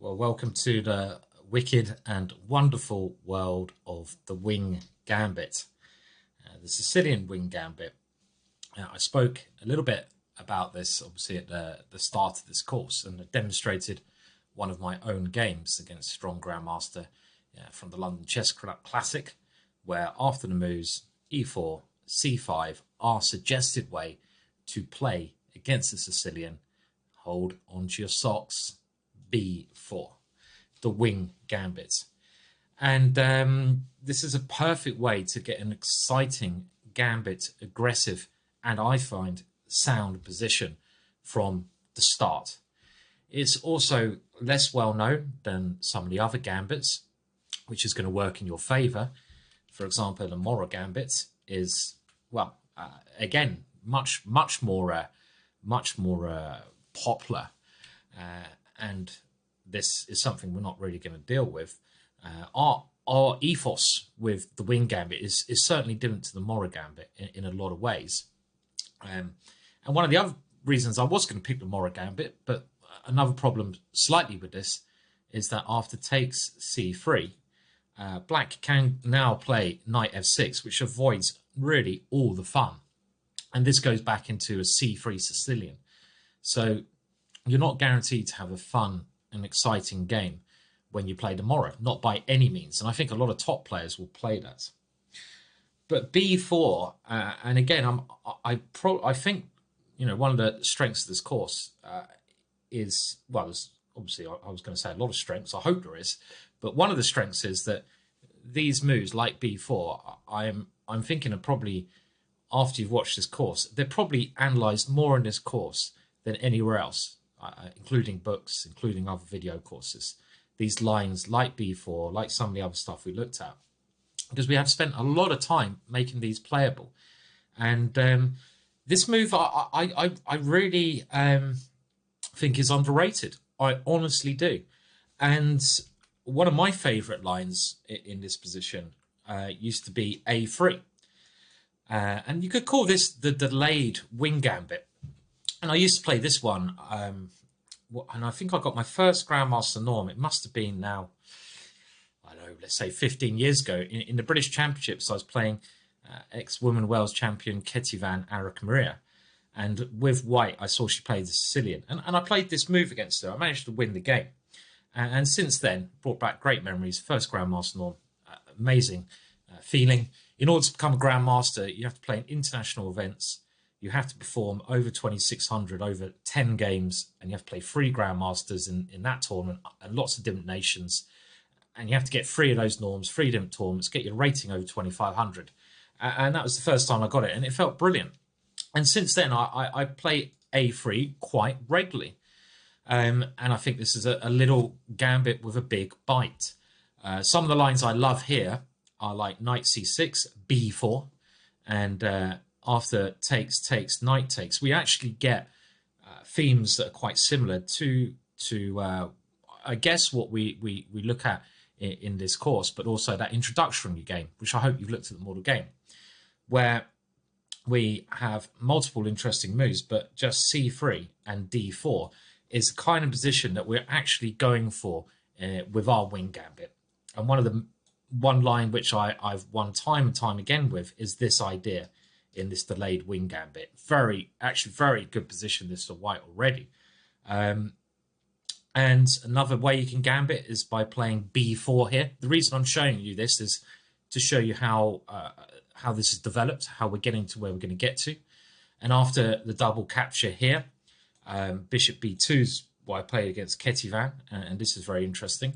Well, welcome to the wicked and wonderful world of the wing gambit, the Sicilian wing gambit. I spoke a little bit about this, obviously, at the start of this course, and I demonstrated one of my own games against strong grandmaster from the London Chess Club Classic, where after the moves e4, c5 are suggested way to play against the Sicilian. Hold onto your socks, b4, the wing gambit. And this is a perfect way to get an exciting gambit, aggressive, and I find sound position from the start. It's also less well known than some of the other gambits, which is going to work in your favor. For example, the Mora gambit is, well, again, much more popular, and this is something we're not really going to deal with. Our ethos with the wing gambit is certainly different to the Mora gambit in a lot of ways. And one of the other reasons I was going to pick the Mora gambit, but another problem slightly with this is that after takes c3, black can now play knight f6, which avoids really all the fun. And this goes back into a c3 Sicilian. So you're not guaranteed to have a fun and exciting game when you play the Mora, not by any means. And I think a lot of top players will play that. But b4, and again, I think, you know, one of the strengths of this course is, well, there's obviously, I was going to say a lot of strengths. I hope there is, but one of the strengths is that these moves like b4, I'm thinking of probably, after you've watched this course, they're probably analysed more in this course than anywhere else, including books, including other video courses. These lines like b4, like some of the other stuff we looked at, because we have spent a lot of time making these playable. And this move, I really think is underrated. I honestly do. And one of my favourite lines in this position used to be a3. And you could call this the delayed wing gambit. And I used to play this one, and I think I got my first Grandmaster Norm. It must have been now, I don't know, let's say 15 years ago. In the British Championships, I was playing ex-woman Wales champion Ketivan Arakamuria. And with white, I saw she played the Sicilian. And I played this move against her. I managed to win the game. And since then, brought back great memories. First Grandmaster Norm, amazing feeling. In order to become a Grandmaster, you have to play in international events. You have to perform over 2,600 over 10 games, and you have to play 3 Grandmasters in that tournament and lots of different nations. And you have to get 3 of those norms, 3 different tournaments, get your rating over 2,500. And that was the first time I got it, and it felt brilliant. And since then, I play A3 quite regularly. And I think this is a little gambit with a big bite. Some of the lines I love here are like knight c6, b4, and after takes, knight takes. We actually get themes that are quite similar to I guess, what we look at in this course, but also that introductory game, which I hope you've looked at the model game, where we have multiple interesting moves, but just c3 and d4 is the kind of position that we're actually going for with our wing gambit. And one line which I've won time and time again with is this idea in this delayed wing gambit. Very good position this for white already. And another way you can gambit is by playing b4 here. The reason I'm showing you this is to show you how this is developed, how we're getting to where we're going to get to. And after the double capture here, bishop b2 is what I played against Ketivan, and this is very interesting.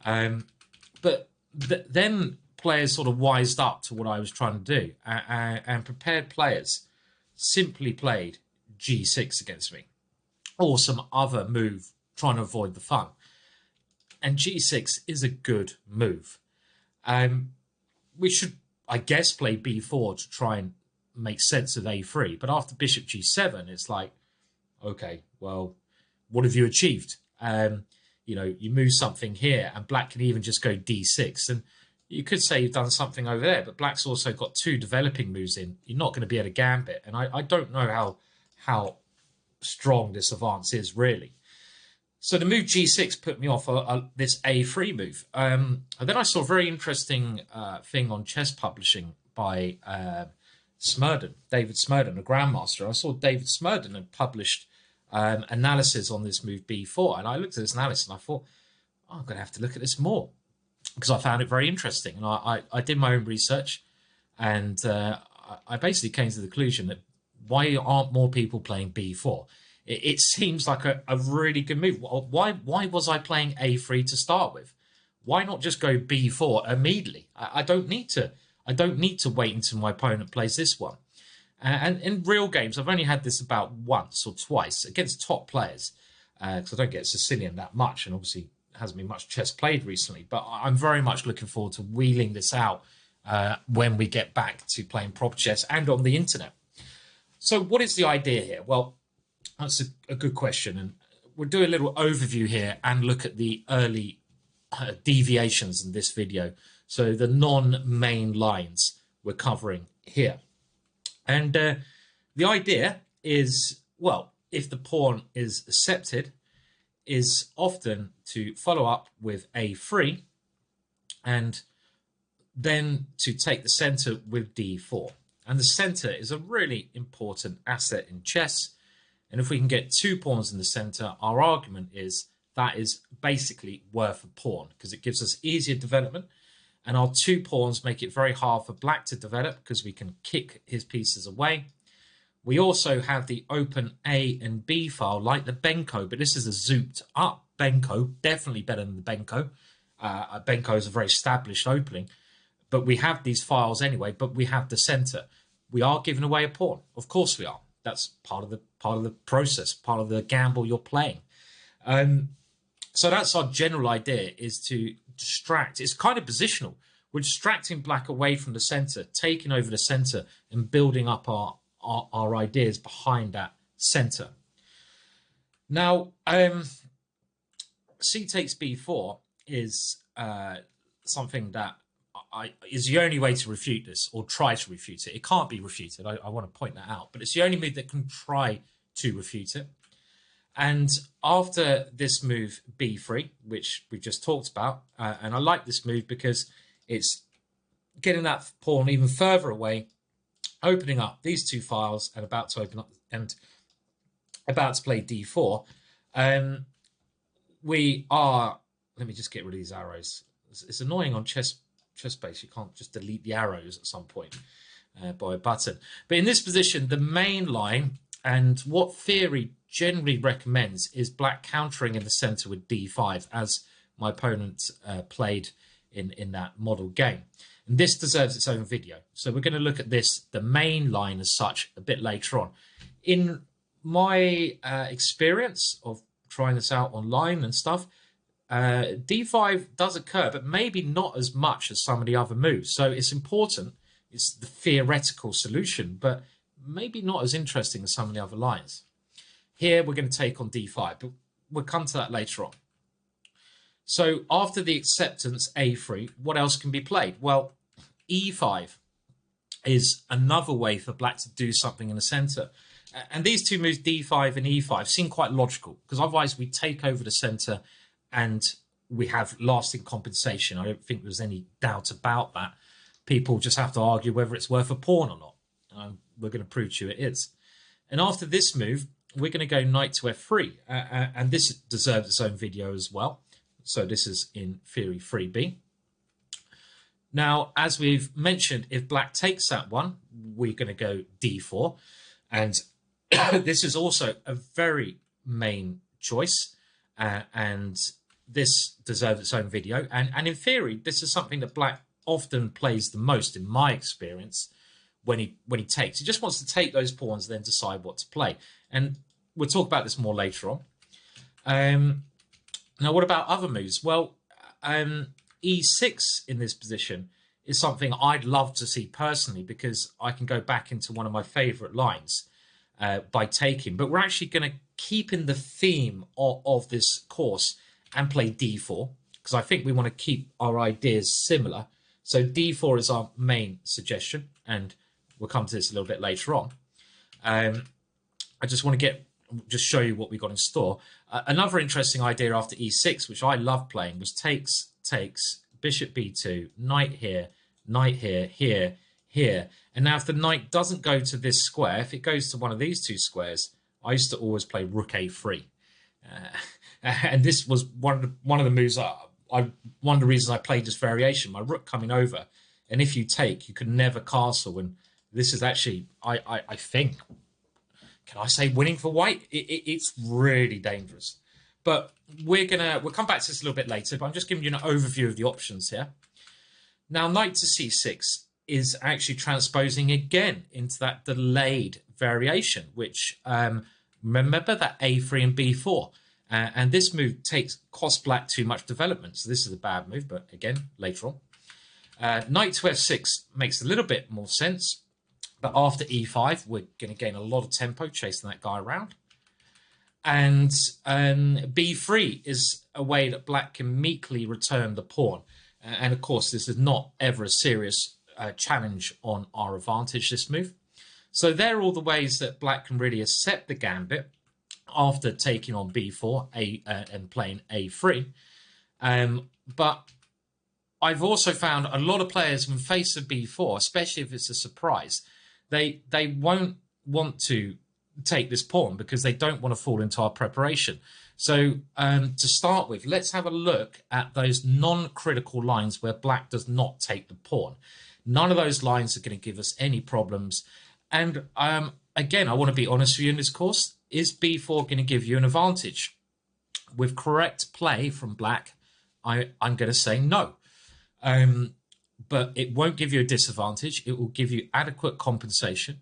But then players sort of wised up to what I was trying to do, and prepared players simply played g6 against me, or some other move trying to avoid the fun. And g6 is a good move. We should, I guess, play b4 to try and make sense of a3. But after bishop g7, it's like, okay, well, what have you achieved? You know, you move something here, and black can even just go d6. And you could say you've done something over there, but black's also got 2 developing moves in. You're not going to be able to gambit. And I don't know how strong this advance is, really. So the move G6 put me off this A3 move. And then I saw a very interesting thing on Chess Publishing by David Smurden, a grandmaster. I saw David Smurden had published analysis on this move B4, and I looked at this analysis and I thought, oh, I'm going to have to look at this more, because I found it very interesting. And I did my own research, and I basically came to the conclusion that why aren't more people playing B4? It seems like a really good move. Why was I playing A3 to start with? Why not just go B4 immediately? I don't need to. I don't need to wait until my opponent plays this one. And in real games, I've only had this about once or twice against top players, because I don't get Sicilian that much, and obviously hasn't been much chess played recently. But I'm very much looking forward to wheeling this out when we get back to playing proper chess and on the internet. So what is the idea here? Well, that's a good question, and we'll do a little overview here and look at the early deviations in this video. So the non-main lines we're covering here. And the idea is, well, if the pawn is accepted, is often to follow up with A3 and then to take the center with D4. And the center is a really important asset in chess. And if we can get 2 pawns in the center, our argument is that is basically worth a pawn, because it gives us easier development. And our 2 pawns make it very hard for black to develop, because we can kick his pieces away. We also have the open A and B file, like the Benko, but this is a zooped up Benko, definitely better than the Benko. Benko is a very established opening, but we have these files anyway, but we have the center. We are giving away a pawn. Of course we are. That's part of the process, part of the gamble you're playing. So that's our general idea, is to distract. It's kind of positional. We're distracting black away from the center, taking over the center and building up our ideas behind that center. Now, C takes B4 is something that is the only way to refute this, or try to refute it. It can't be refuted. I want to point that out, but it's the only move that can try to refute it. And after this move B3, which we just talked about, and I like this move because it's getting that pawn even further away, opening up these 2 files, and about to open up and about to play D4. We are, let me just get rid of these arrows. It's annoying on chess base. You can't just delete the arrows at some point by a button. But in this position, the main line, and what theory generally recommends, is black countering in the center with D5, as my opponent played in that model game. And this deserves its own video. So we're going to look at this, the main line as such, a bit later on. In my experience of trying this out online and stuff, D5 does occur, but maybe not as much as some of the other moves. So it's important. It's the theoretical solution, but maybe not as interesting as some of the other lines. Here we're going to take on D5, but we'll come to that later on. So after the acceptance A3, what else can be played? Well, E5 is another way for black to do something in the center. And these 2 moves, D5 and E5, seem quite logical, because otherwise we take over the center and we have lasting compensation. I don't think there's any doubt about that. People just have to argue whether it's worth a pawn or not. We're going to prove to you it is. And after this move, we're going to go knight to F3. And this deserves its own video as well. So this is in theory 3B. Now, as we've mentioned, if black takes that one, we're going to go D4. And this is also a very main choice. And this deserves its own video. And in theory, this is something that black often plays the most, in my experience, when he takes. He just wants to take those pawns, then decide what to play. And we'll talk about this more later on. Now, what about other moves? Well, E6 in this position is something I'd love to see personally, because I can go back into one of my favorite lines by taking. But we're actually going to keep in the theme of this course and play D4, because I think we want to keep our ideas similar. So D4 is our main suggestion, and we'll come to this a little bit later on. I just want to get just show you what we got in store. Another interesting idea after e6, which I love playing, was takes, bishop b2, knight here, here, here. And now if the knight doesn't go to this square, if it goes to one of these two squares, I used to always play rook a3. And this was one of the moves. One of the reasons I played this variation, my rook coming over, and if you take, you can never castle. And this is actually, I think, can I say winning for white? It's really dangerous. But we'll come back to this a little bit later. But I'm just giving you an overview of the options here. Now, knight to c6 is actually transposing again into that delayed variation, which remember that a3 and b4. And this move costs black too much development. So this is a bad move, but again, later on. Knight to f6 makes a little bit more sense. But after e5, we're going to gain a lot of tempo chasing that guy around. And b3 is a way that black can meekly return the pawn. And of course, this is not ever a serious challenge on our advantage, this move. So there are all the ways that black can really accept the gambit after taking on b4 and playing a3. But I've also found a lot of players, when faced with b4, especially if it's a surprise, they won't want to take this pawn because they don't want to fall into our preparation. So to start with, let's have a look at those non-critical lines where black does not take the pawn. None of those lines are going to give us any problems. And again, I want to be honest with you in this course. Is b4 going to give you an advantage? With correct play from black, I'm going to say no. But it won't give you a disadvantage. It will give you adequate compensation.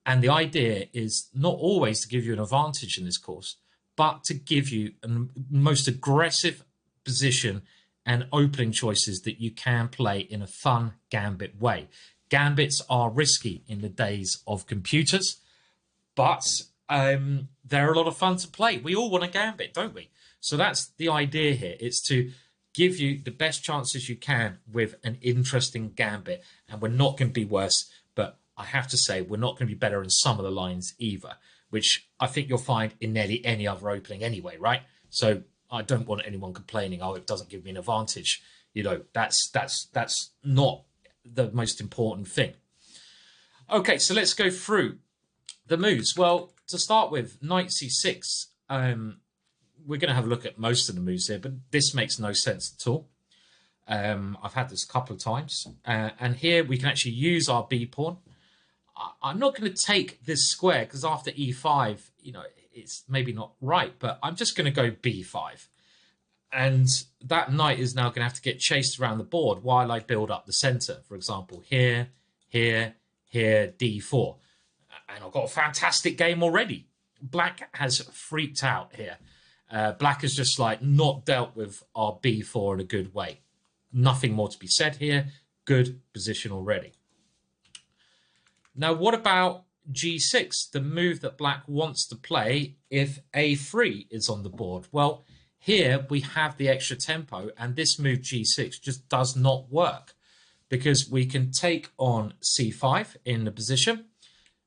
And the idea is not always to give you an advantage in this course, but to give you the most aggressive position and opening choices that you can play in a fun gambit way. Gambits are risky in the days of computers, but they're a lot of fun to play. We all want a gambit, don't we? So that's the idea here. It's to give you the best chances you can with an interesting gambit. And we're not going to be worse, but I have to say we're not going to be better in some of the lines either, which I think you'll find in nearly any other opening anyway, right? So I don't want anyone complaining, oh, it doesn't give me an advantage. You know, that's not the most important thing. Okay, so let's go through the moves. Well, to start with, knight c6. We're going to have a look at most of the moves here, but this makes no sense at all. I've had this a couple of times. And here we can actually use our b pawn. I'm not going to take this square because after e5, you know, it's maybe not right, but I'm just going to go b5. And that knight is now going to have to get chased around the board while I build up the center. For example, here, here, here, d4. And I've got a fantastic game already. Black has freaked out here. Black has just like not dealt with our b4 in a good way. Nothing more to be said here. Good position already. Now, what about g6, the move that black wants to play if a3 is on the board? Well, here we have the extra tempo, and this move g6 just does not work because we can take on c5 in the position,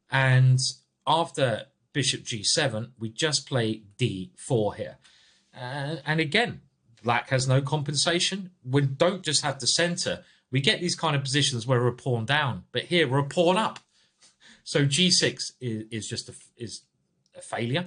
and after bishop g7, we just play d4 here. And again, black has no compensation. We don't just have the center. We get these kind of positions where we're a pawn down, but here we're a pawn up. So g6 is just a failure.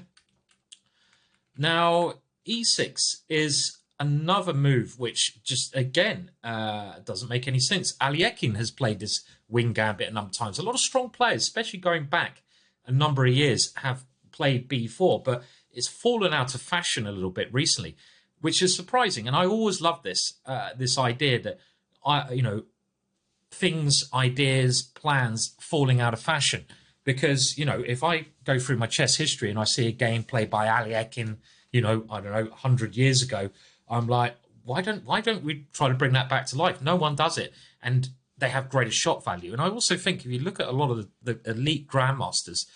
Now, e6 is another move which just, again, doesn't make any sense. Aliekin has played this wing gambit a number of times. A lot of strong players, especially going back a number of years, have played b4, but it's fallen out of fashion a little bit recently, which is surprising. And I always love this this idea that things, ideas, plans falling out of fashion. Because, you know, if I go through my chess history and I see a game played by Aliekin, you know, I don't know, 100 years ago, I'm like, why don't we try to bring that back to life? No one does it. And they have greater shot value. And I also think if you look at a lot of the elite grandmasters,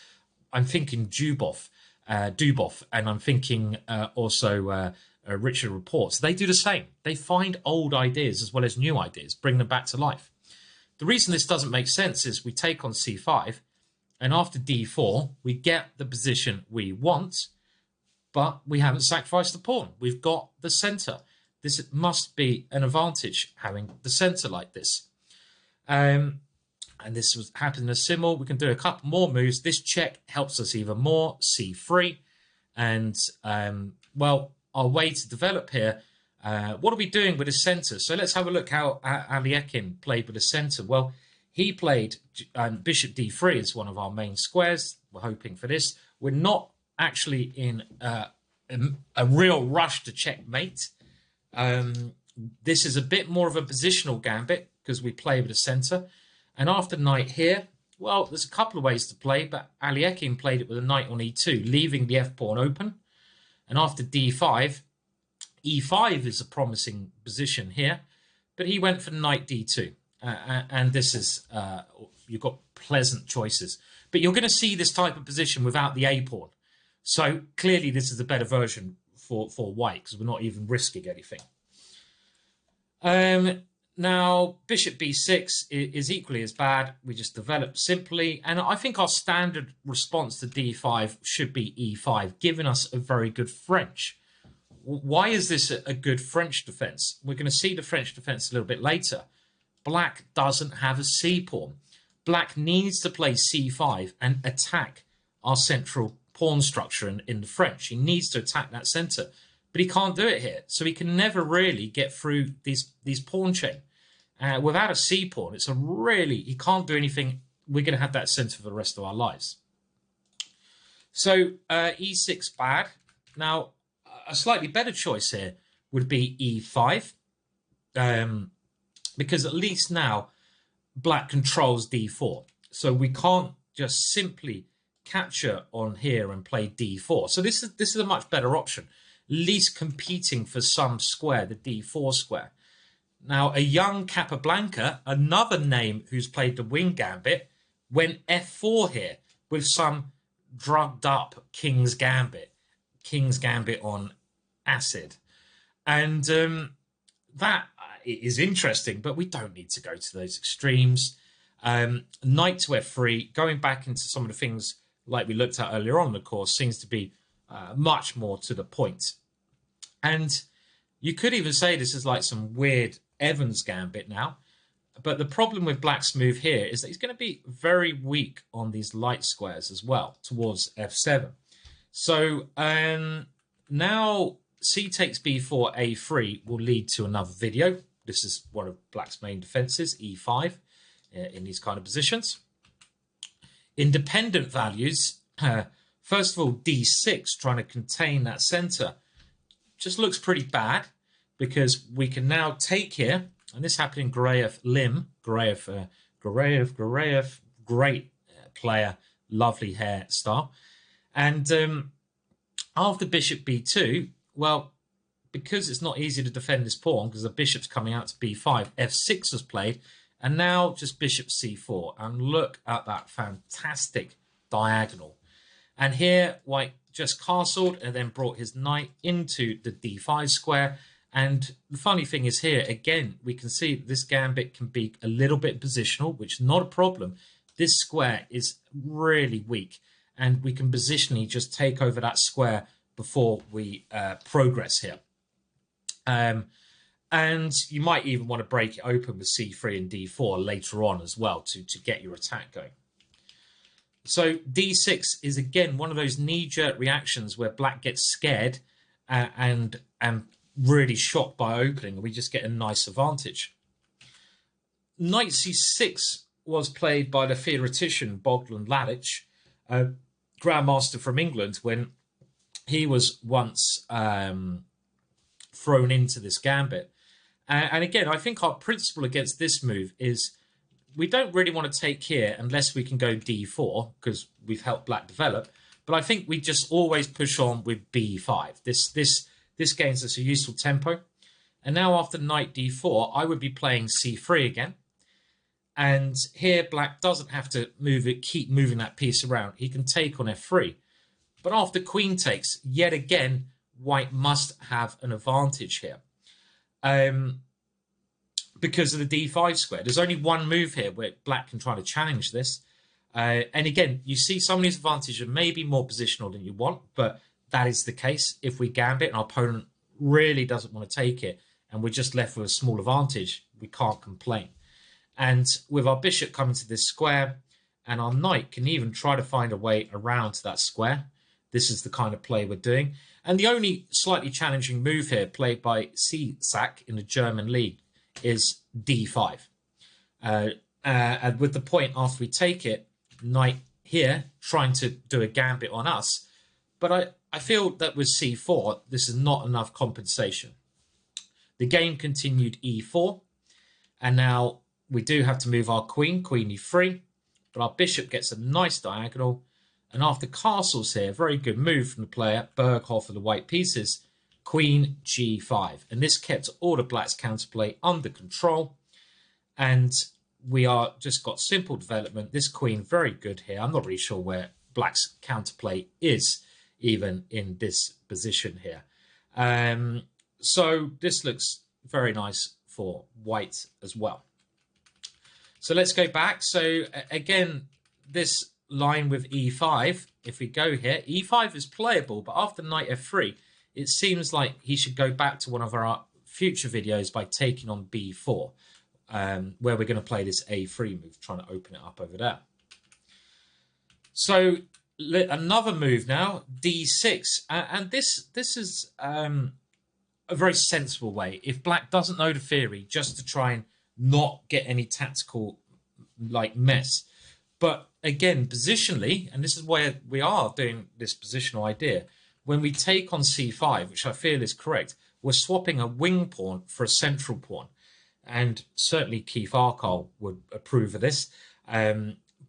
I'm thinking Dubov, and I'm thinking also Richard Reports. They do the same. They find old ideas as well as new ideas, bring them back to life. The reason this doesn't make sense is we take on c5, And after d4, we get the position we want, but we haven't sacrificed the pawn. We've got the center. This must be an advantage, having the center like this. And this was happening as simul. We can do a couple more moves. This check helps us even more. c3. And, well, our way to develop here, what are we doing with the center? So let's have a look how Aliekin played with the center. Well, he played bishop d3 as one of our main squares. We're hoping for this. We're not actually in a real rush to checkmate. This is a bit more of a positional gambit because we play with the center. And after knight here, well, there's a couple of ways to play, but Aliekin played it with a knight on e2, leaving the f-pawn open. And after d5, e5 is a promising position here, but he went for knight d2. And this is, you've got pleasant choices. But you're going to see this type of position without the a-pawn. So clearly this is a better version for white because we're not even risking anything. Now, bishop b6 is equally as bad. We just develop simply. And I think our standard response to d5 should be e5, giving us a very good French. Why is this a good French defense? We're going to see the French defense a little bit later. Black doesn't have a c-pawn. Black needs to play c5 and attack our central pawn structure in the French. He needs to attack that center. But he can't do it here. So he can never really get through these pawn chain. Without a c-pawn, it's a really, he can't do anything. We're going to have that center for the rest of our lives. So e6 bad. Now, a slightly better choice here would be e5. Because at least now, black controls d4. So we can't just simply capture on here and play d4. So this is a much better option. Least competing for some square, the d4 square. Now, a young Capablanca, another name who's played the wing gambit, went f4 here with some drugged up King's Gambit on acid. And that is interesting, but we don't need to go to those extremes. Knight to f3, going back into some of the things like we looked at earlier on in the course, seems to be much more to the point. And you could even say this is like some weird Evans gambit now. But the problem with black's move here is that he's going to be very weak on these light squares as well towards f7. So now c takes b4, a3 will lead to another video. This is one of black's main defenses, e5, in these kind of positions. Independent values, first of all, d6, trying to contain that center, just looks pretty bad because we can now take here, and this happened in Gurayev Lim. Gurayev, great player, lovely hairstyle. And after bishop b2, well, because it's not easy to defend this pawn because the bishop's coming out to b5, f6 was played, and now just bishop c4. And look at that fantastic diagonal. And here, white just castled and then brought his knight into the d5 square. And the funny thing is here, again, we can see this gambit can be a little bit positional, which is not a problem. This square is really weak, and we can positionally just take over that square before we progress here. And you might even want to break it open with c3 and d4 later on as well to get your attack going. So d6 is, again, one of those knee-jerk reactions where black gets scared and really shocked by opening, and we just get a nice advantage. Knight c6 was played by the theoretician Bogdan Ladic, a grandmaster from England, when he was once thrown into this gambit. And again, I think our principle against this move is we don't really want to take here unless we can go d4 because we've helped black develop. But I think we just always push on with b5. This gains us a useful tempo. And now after knight d4, I would be playing c3 again. And here black doesn't have to move it, keep moving that piece around. He can take on f3. But after queen takes, yet again, white must have an advantage here. Because of the d5 square. There's only one move here where black can try to challenge this. And again, you see some of these advantages are maybe more positional than you want, but that is the case. If we gambit and our opponent really doesn't want to take it and we're just left with a small advantage, we can't complain. And with our bishop coming to this square, and our knight can even try to find a way around that square. This is the kind of play we're doing. And the only slightly challenging move here, played by Sicilian in the German league, is d5. And with the point after we take it, knight here, trying to do a gambit on us. But I feel that with c4, this is not enough compensation. The game continued e4. And now we do have to move our queen e3. But our bishop gets a nice diagonal. And after castles here, very good move from the player, Berghoff of the white pieces, queen g5. And this kept all the black's counterplay under control. And we are just got simple development. This queen, very good here. I'm not really sure where black's counterplay is, even in this position here. So this looks very nice for white as well. So let's go back. So again, this line with e5, if we go here, e5 is playable, but after knight f3, it seems like he should go back to one of our future videos by taking on b4, where we're going to play this a3 move, trying to open it up over there. So another move now, d6, and this is a very sensible way. If black doesn't know the theory, just to try and not get any tactical like mess. But again, positionally, and this is where we are doing this positional idea, when we take on c5, which I feel is correct, we're swapping a wing pawn for a central pawn. And certainly Keith Arkle would approve of this.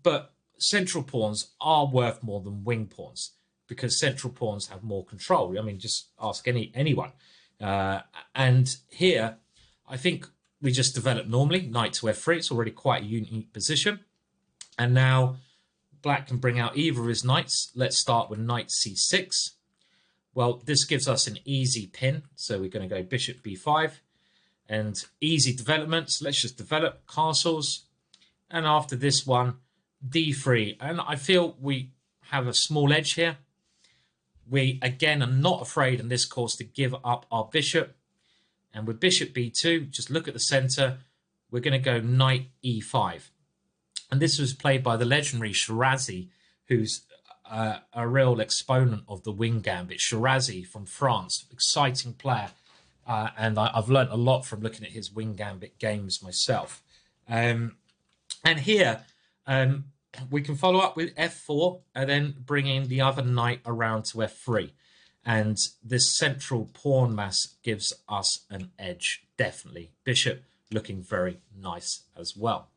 But central pawns are worth more than wing pawns because central pawns have more control. I mean, just ask anyone. And here, I think we just develop normally, knight to f3. It's already quite a unique position. And now black can bring out either of his knights. Let's start with knight c6. Well, this gives us an easy pin. So we're going to go bishop b5. And easy developments. Let's just develop castles. And after this one, d3. And I feel we have a small edge here. We, again, are not afraid in this course to give up our bishop. And with bishop b2, just look at the center. We're going to go knight e5. And this was played by the legendary Shirazi, who's a real exponent of the wing gambit. Shirazi from France, exciting player. And I've learned a lot from looking at his wing gambit games myself. And here, we can follow up with f4 and then bring in the other knight around to f3. And this central pawn mass gives us an edge, definitely. Bishop looking very nice as well.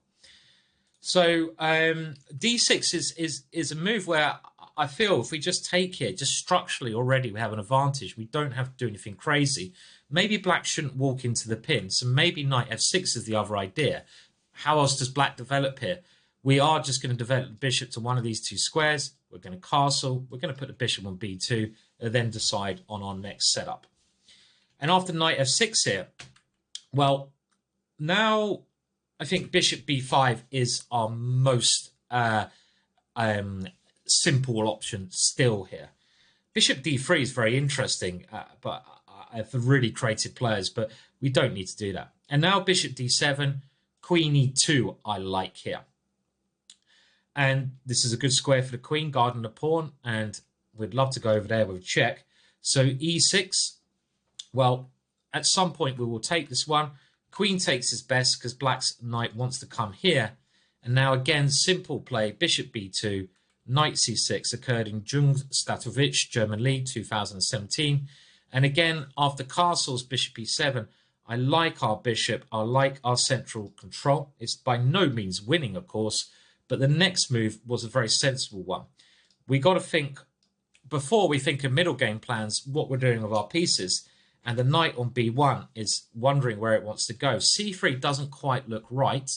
So d6 is a move where I feel if we just take here, just structurally already we have an advantage. We don't have to do anything crazy. Maybe black shouldn't walk into the pin. So maybe knight f6 is the other idea. How else does black develop here? We are just going to develop the bishop to one of these two squares. We're going to castle. We're going to put the bishop on b2 and then decide on our next setup. And after knight f6 here, well, now I think bishop b5 is our most simple option still here. Bishop d3 is very interesting, but for really creative players, but we don't need to do that. And now bishop d7, queen e2 I like here. And this is a good square for the queen, guarding the pawn, and we'd love to go over there with a check. So e6, well, at some point we will take this one. Queen takes his best because black's knight wants to come here. And now again, simple play, bishop b2, knight c6 occurred in Jungstatovic, German League, 2017. And again, after castles, bishop e7, I like our bishop, I like our central control. It's by no means winning, of course, but the next move was a very sensible one. We got to think, before we think of middle game plans, what we're doing with our pieces. And the knight on b1 is wondering where it wants to go. c3 doesn't quite look right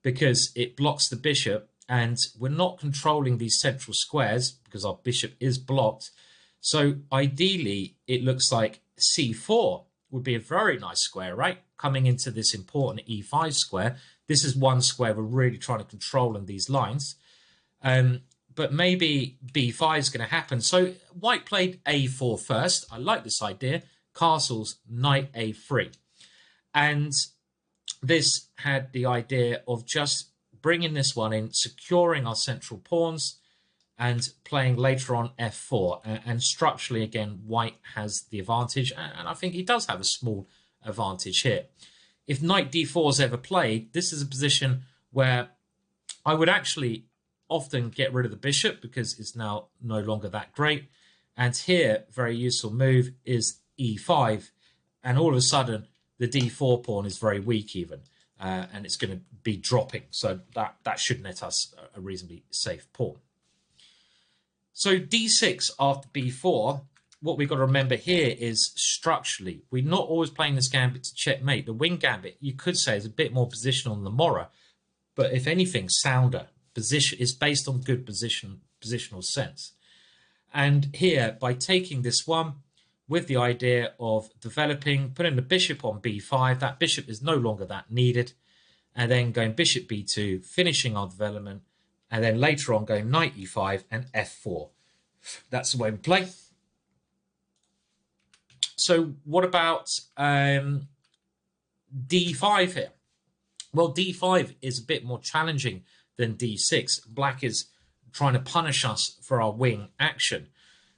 because it blocks the bishop and we're not controlling these central squares because our bishop is blocked. So ideally, it looks like c4 would be a very nice square, right? Coming into this important e5 square. This is one square we're really trying to control in these lines. But maybe b5 is going to happen. So white played a4 first. I like this idea. Castles, knight a3. And this had the idea of just bringing this one in, securing our central pawns, and playing later on f4. And structurally, again, white has the advantage. And I think he does have a small advantage here. If knight d4 is ever played, this is a position where I would actually often get rid of the bishop because it's now no longer that great. And here, very useful move is e5. And all of a sudden, the d4 pawn is very weak even. And it's going to be dropping. So that should net us a reasonably safe pawn. So d6 after b4, what we've got to remember here is structurally, we're not always playing this gambit to checkmate. The wing gambit, you could say, is a bit more positional than the Mora, but if anything, sounder. Position is based on good positional sense. And here, by taking this one with the idea of developing, putting the bishop on b5, that bishop is no longer that needed, and then going bishop b2, finishing our development, and then later on going knight e5 and f4. That's the way we play. So what about d5 here? Well, d5 is a bit more challenging than d6. Black is trying to punish us for our wing action.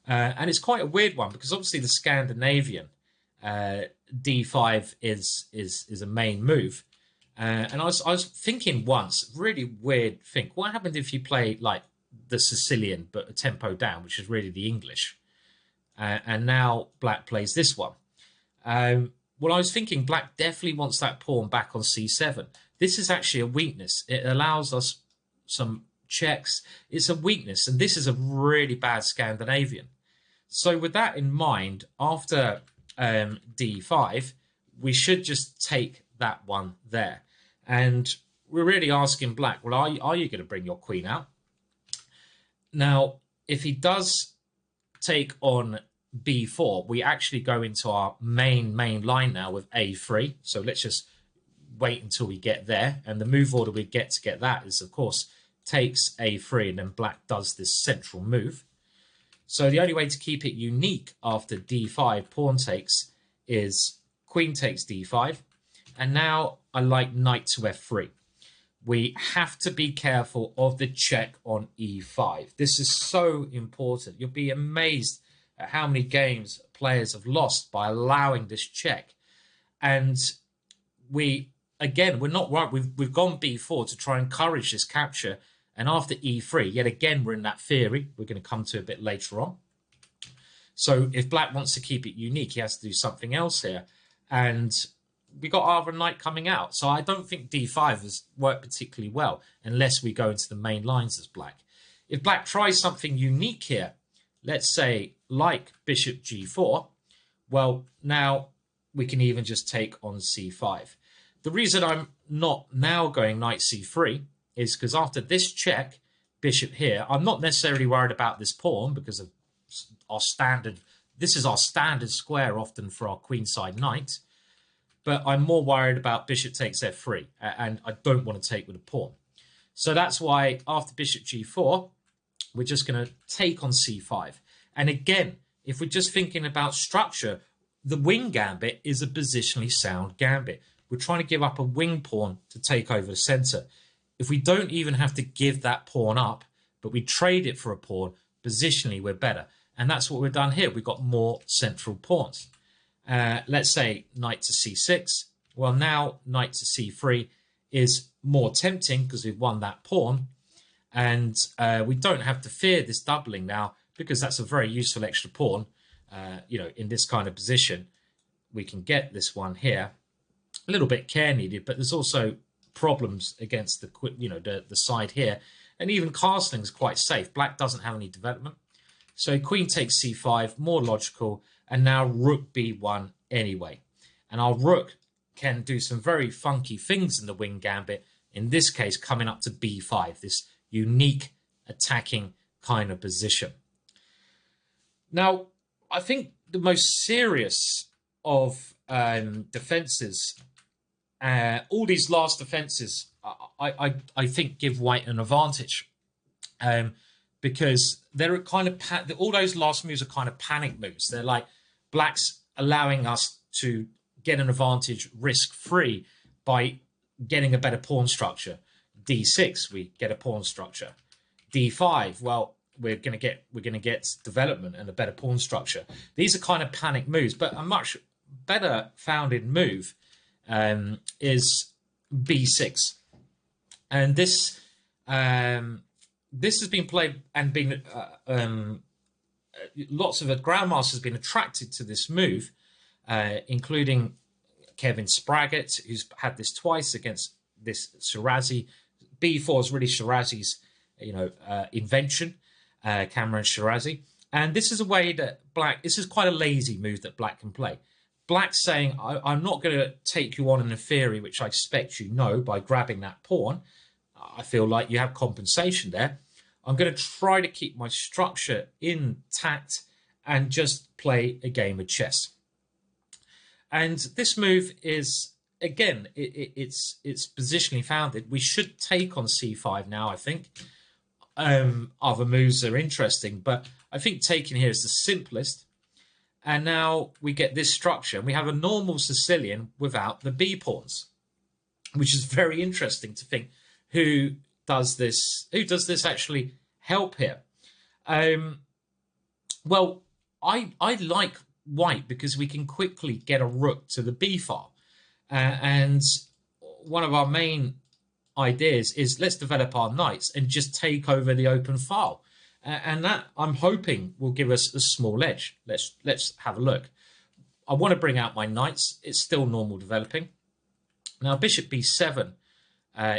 And it's quite a weird one because obviously the Scandinavian d5 is a main move. And I was thinking once, really weird thing. What happened if you play like the Sicilian but a tempo down, which is really the English? And now black plays this one. Well, I was thinking black definitely wants that pawn back on c7. This is actually a weakness. It allows us some checks. It's a weakness, and this is a really bad Scandinavian. So with that in mind, after d5, we should just take that one there. And we're really asking black, well, are you going to bring your queen out? Now, if he does take on b4, we actually go into our main line now with a3. So let's just wait until we get there. And the move order we get to get that is, of course, takes a3, and then black does this central move. So the only way to keep it unique after d5 pawn takes is queen takes d5. And now I like knight to f3. We have to be careful of the check on e5. This is so important. You'll be amazed at how many games players have lost by allowing this check. And we're not right. We've gone b4 to try and encourage this capture. And after e3, yet again, we're in that theory. We're going to come to a bit later on. So if black wants to keep it unique, he has to do something else here. And we got our knight coming out. So I don't think d5 has worked particularly well unless we go into the main lines as black. If black tries something unique here, let's say like bishop g4, well, now we can even just take on c5. The reason I'm not now going knight c3 is because after this check, bishop here, I'm not necessarily worried about this pawn because of our standard. This is our standard square often for our queenside knight. But I'm more worried about bishop takes f3, and I don't want to take with a pawn. So that's why after bishop g4, we're just going to take on c5. And again, if we're just thinking about structure, the wing gambit is a positionally sound gambit. We're trying to give up a wing pawn to take over the center. If we don't even have to give that pawn up, but we trade it for a pawn, positionally we're better. And that's what we've done here. We've got more central pawns. Let's say knight to c6. Well, now knight to c3 is more tempting because we've won that pawn. And we don't have to fear this doubling now because that's a very useful extra pawn. In this kind of position, we can get this one here. A little bit care needed, but there's also problems against the side here. And even castling is quite safe. Black doesn't have any development. So queen takes c5, more logical. And now rook b1 anyway. And our rook can do some very funky things in the wing gambit. In this case, coming up to b5, this unique attacking kind of position. Now, I think the most serious of defenses, all these last defenses, I think give white an advantage. because they're kind of all those last moves are kind of panic moves. They're like black's allowing us to get an advantage risk-free by getting a better pawn structure. D6, we get a pawn structure. D5, well, we're going to get development and a better pawn structure. These are kind of panic moves, but a much better founded move is B6, and this has been played and been lots of grandmasters have been attracted to this move, including Kevin Spraggett, who's had this twice against this Shirazi. B4 is really Shirazi's, invention, Cameron Shirazi. And this is a way that this is quite a lazy move that black can play. Black's saying, I'm not going to take you on in a theory, which I expect you know, by grabbing that pawn. I feel like you have compensation there. I'm going to try to keep my structure intact and just play a game of chess. And this move is, again, it's positionally founded. We should take on c5 now, I think. Other moves are interesting, but I think taking here is the simplest. And now we get this structure. We have a normal Sicilian without the B pawns, which is very interesting to think who does this actually help here. Well, I like white because we can quickly get a rook to the B file. And one of our main ideas is let's develop our knights and just take over the open file. And that, I'm hoping, will give us a small edge. Let's have a look. I want to bring out my knights. It's still normal developing. Now, bishop b7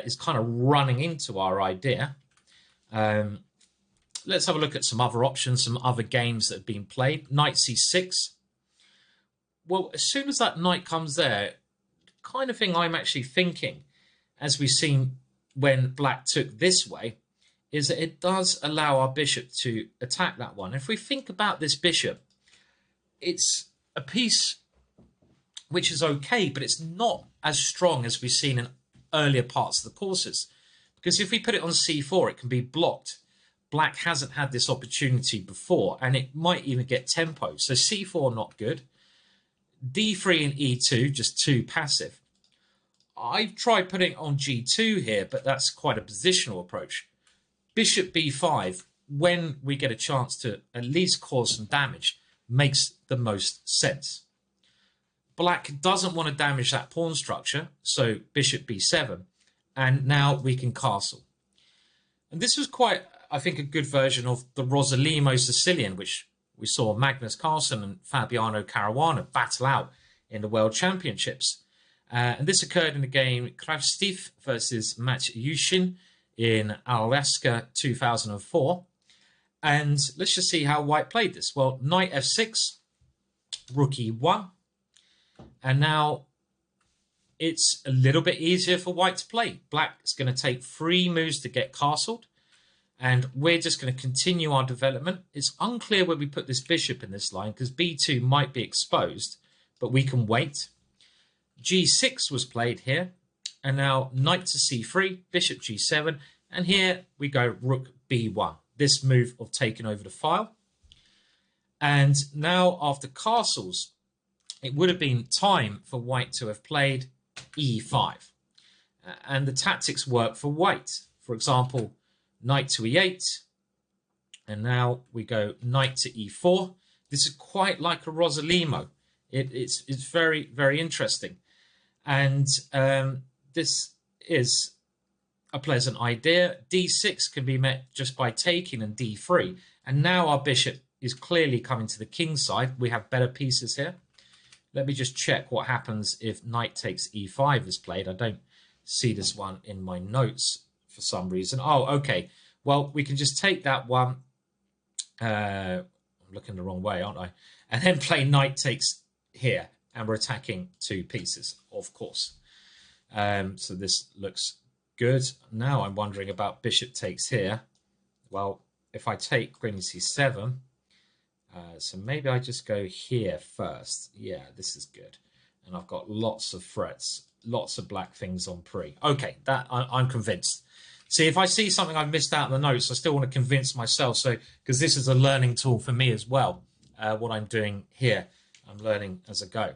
is kind of running into our idea. Let's have a look at some other options, some other games that have been played. Knight c6. Well, as soon as that knight comes there, kind of thing I'm actually thinking, as we've seen when black took this way, is that it does allow our bishop to attack that one. If we think about this bishop, it's a piece which is okay, but it's not as strong as we've seen in earlier parts of the courses. Because if we put it on c4, it can be blocked. Black hasn't had this opportunity before, and it might even get tempo. So c4, not good. d3 and e2, just too passive. I've tried putting it on g2 here, but that's quite a positional approach. Bishop b5, when we get a chance to at least cause some damage, makes the most sense. Black doesn't want to damage that pawn structure, so bishop b7, and now we can castle. And this was quite, I think, a good version of the Rossolimo Sicilian, which we saw Magnus Carlsen and Fabiano Caruana battle out in the World Championships. And this occurred in the game Kravstiv versus Matyushin in Alaska 2004. And let's just see how white played this. Well, knight f6, rook e1. And now it's a little bit easier for white to play. Black is going to take 3 moves to get castled. And we're just going to continue our development. It's unclear where we put this bishop in this line because b2 might be exposed, but we can wait. g6 was played here. And now knight to c3, bishop g7. And here we go rook b1. This move of taking over the file. And now after castles, it would have been time for white to have played e5. And the tactics work for white. For example, knight to e8. And now we go knight to e4. This is quite like a Rossolimo. It's very, very interesting. And this is a pleasant idea. d6 can be met just by taking and d3. And now our bishop is clearly coming to the king side. We have better pieces here. Let me just check what happens if knight takes e5 is played. I don't see this one in my notes for some reason. Oh, okay. Well, we can just take that one. I'm looking the wrong way, aren't I? And then play knight takes here. And we're attacking 2 pieces, of course. So this looks good. Now I'm wondering about bishop takes here. Well, if I take queen c7, so maybe I just go here first. Yeah, this is good. And I've got lots of threats, lots of black things on pre. Okay, that I'm convinced. See, if I see something I've missed out in the notes, I still want to convince myself. So, because this is a learning tool for me as well, what I'm doing here, I'm learning as I go.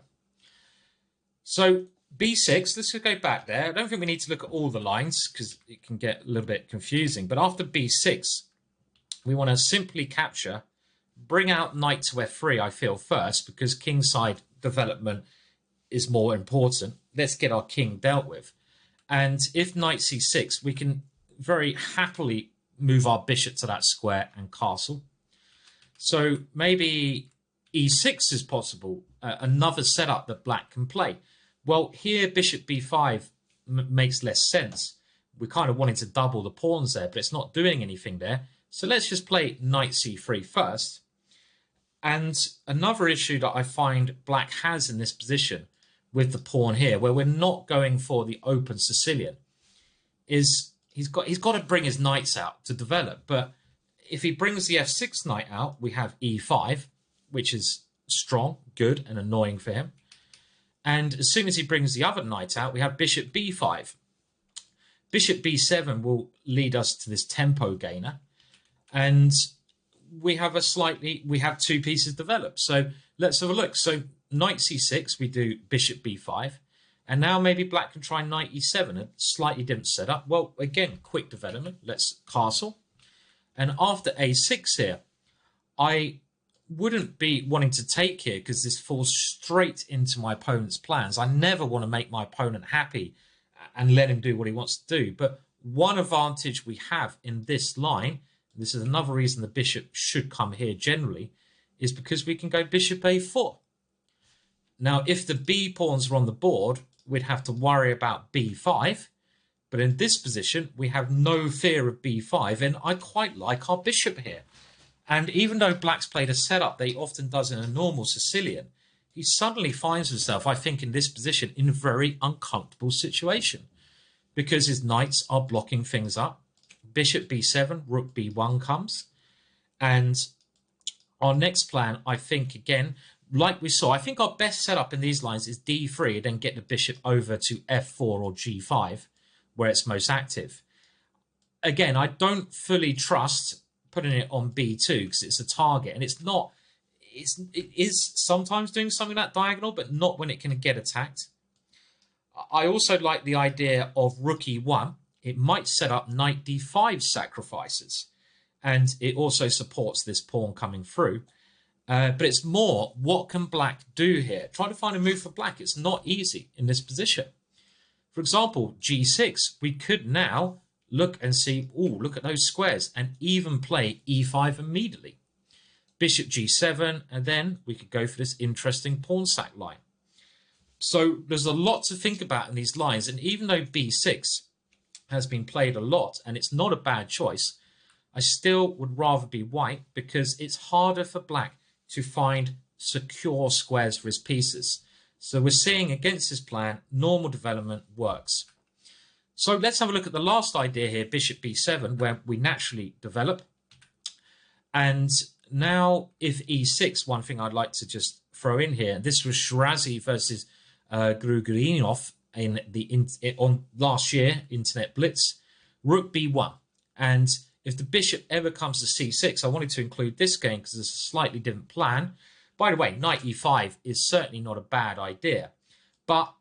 So B6, let's go back there. I don't think we need to look at all the lines because it can get a little bit confusing. But after B6, we want to simply capture, bring out knight to F3, I feel, first, because kingside development is more important. Let's get our king dealt with. And if knight C6, we can very happily move our bishop to that square and castle. So maybe E6 is possible, another setup that black can play. Well, here bishop B5 makes less sense. We're kind of wanting to double the pawns there, but it's not doing anything there. So let's just play knight C3 first. And another issue that I find black has in this position with the pawn here, where we're not going for the open Sicilian, is he's got to bring his knights out to develop. But if he brings the F6 knight out, we have E5, which is strong, good, and annoying for him. And as soon as he brings the other knight out, we have bishop B5. Bishop B7 will lead us to this tempo gainer. And we have two pieces developed. So let's have a look. So knight C6, we do bishop B5. And now maybe black can try knight E7, a slightly different setup. Well, again, quick development. Let's castle. And after A6 here, I wouldn't be wanting to take here because this falls straight into my opponent's plans. I never want to make my opponent happy and let him do what he wants to do. But one advantage we have in this line, this is another reason the bishop should come here generally, is because we can go bishop A4. Now, if the B pawns were on the board, we'd have to worry about B5. But in this position, we have no fear of B5, and I quite like our bishop here. And even though black's played a setup that he often does in a normal Sicilian, he suddenly finds himself, I think, in this position in a very uncomfortable situation because his knights are blocking things up. Bishop B7, rook B1 comes. And our next plan, I think, again, like we saw, I think our best setup in these lines is D3 and then get the bishop over to F4 or G5, where it's most active. Again, I don't fully trust putting it on B2 because it's a target, and it's not. It is sometimes doing something that diagonal, but not when it can get attacked. I also like the idea of rook E1. It might set up knight D5 sacrifices, and it also supports this pawn coming through. But it's more, what can black do here? Try to find a move for black. It's not easy in this position. For example, G6, we could now look and see, oh, look at those squares, and even play E5 immediately. Bishop G7, and then we could go for this interesting pawn sack line. So there's a lot to think about in these lines, and even though B6 has been played a lot, and it's not a bad choice, I still would rather be white because it's harder for black to find secure squares for his pieces. So we're seeing against this plan, normal development works. So let's have a look at the last idea here, bishop B7, where we naturally develop. And now if E6, one thing I'd like to just throw in here, this was Shirazi versus Grugurinov on last year, Internet Blitz, rook B1. And if the bishop ever comes to C6, I wanted to include this game because it's a slightly different plan. By the way, knight E5 is certainly not a bad idea. But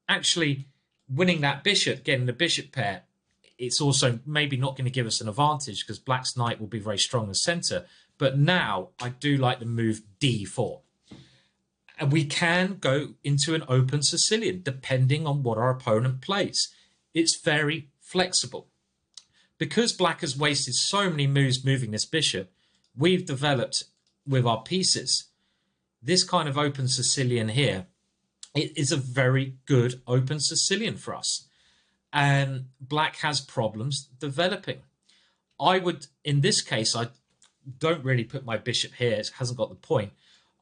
actually, winning that bishop, getting the bishop pair, it's also maybe not going to give us an advantage because black's knight will be very strong in the center. But now I do like the move D4. And we can go into an open Sicilian depending on what our opponent plays. It's very flexible. Because black has wasted so many moves moving this bishop, we've developed with our pieces this kind of open Sicilian here. It is a very good open Sicilian for us. And black has problems developing. I would, in this case, I don't really put my bishop here. It hasn't got the point.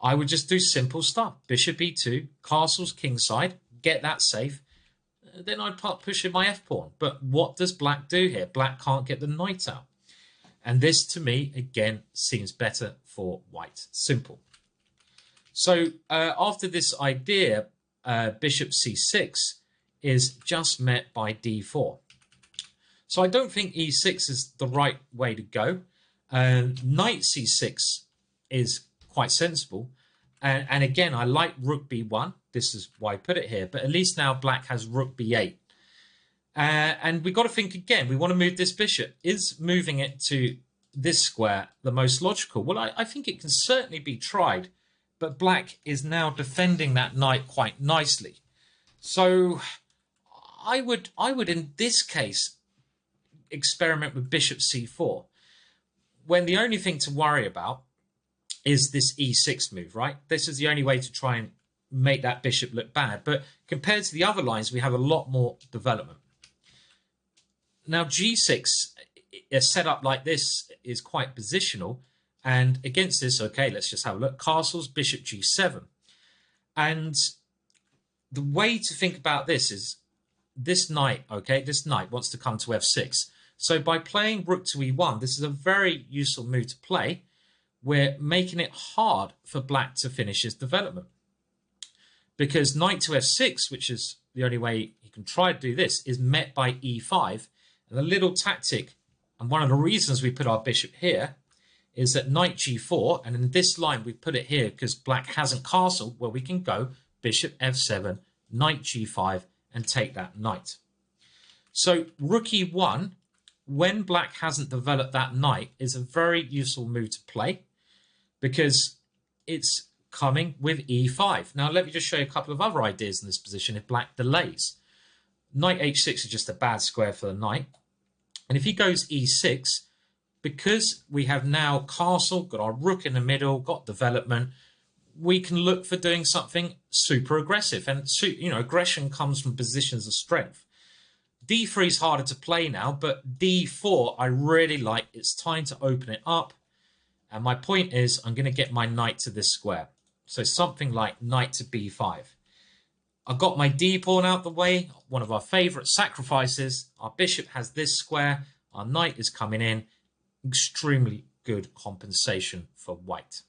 I would just do simple stuff. Bishop E2, castles kingside, get that safe. Then I'd push in my f-pawn. But what does black do here? Black can't get the knight out. And this, to me, again, seems better for white. Simple. So after this idea, bishop c6 is just met by d4. So I don't think e6 is the right way to go. Knight c6 is quite sensible. And again, I like rook b1. This is why I put it here. But at least now black has rook b8. And we've got to think again. We want to move this bishop. Is moving it to this square the most logical? Well, I think it can certainly be tried. But black is now defending that knight quite nicely. So I would in this case experiment with bishop c4, when the only thing to worry about is this e6 move, right? This is the only way to try and make that bishop look bad. But compared to the other lines, we have a lot more development. Now, g6, a setup like this is quite positional. And against this, okay, let's just have a look. Castles, bishop g7. And the way to think about this is this knight, okay, this knight wants to come to f6. So by playing rook to e1, this is a very useful move to play. We're making it hard for black to finish his development. Because knight to f6, which is the only way he can try to do this, is met by e5. And the little tactic, and one of the reasons we put our bishop here, is that knight g4, and in this line we put it here because black hasn't castled, where we can go bishop f7, knight g5, and take that knight. So rook e1, when black hasn't developed that knight, is a very useful move to play because it's coming with e5. Now let me just show you a couple of other ideas in this position if black delays. Knight h6 is just a bad square for the knight. And if he goes e6, because we have now castled, got our rook in the middle, got development, we can look for doing something super aggressive. And aggression comes from positions of strength. d3 is harder to play now, but d4 I really like. It's time to open it up. And my point is I'm going to get my knight to this square. So something like knight to b5. I've got my d pawn out the way, one of our favourite sacrifices. Our bishop has this square. Our knight is coming in. Extremely good compensation for white.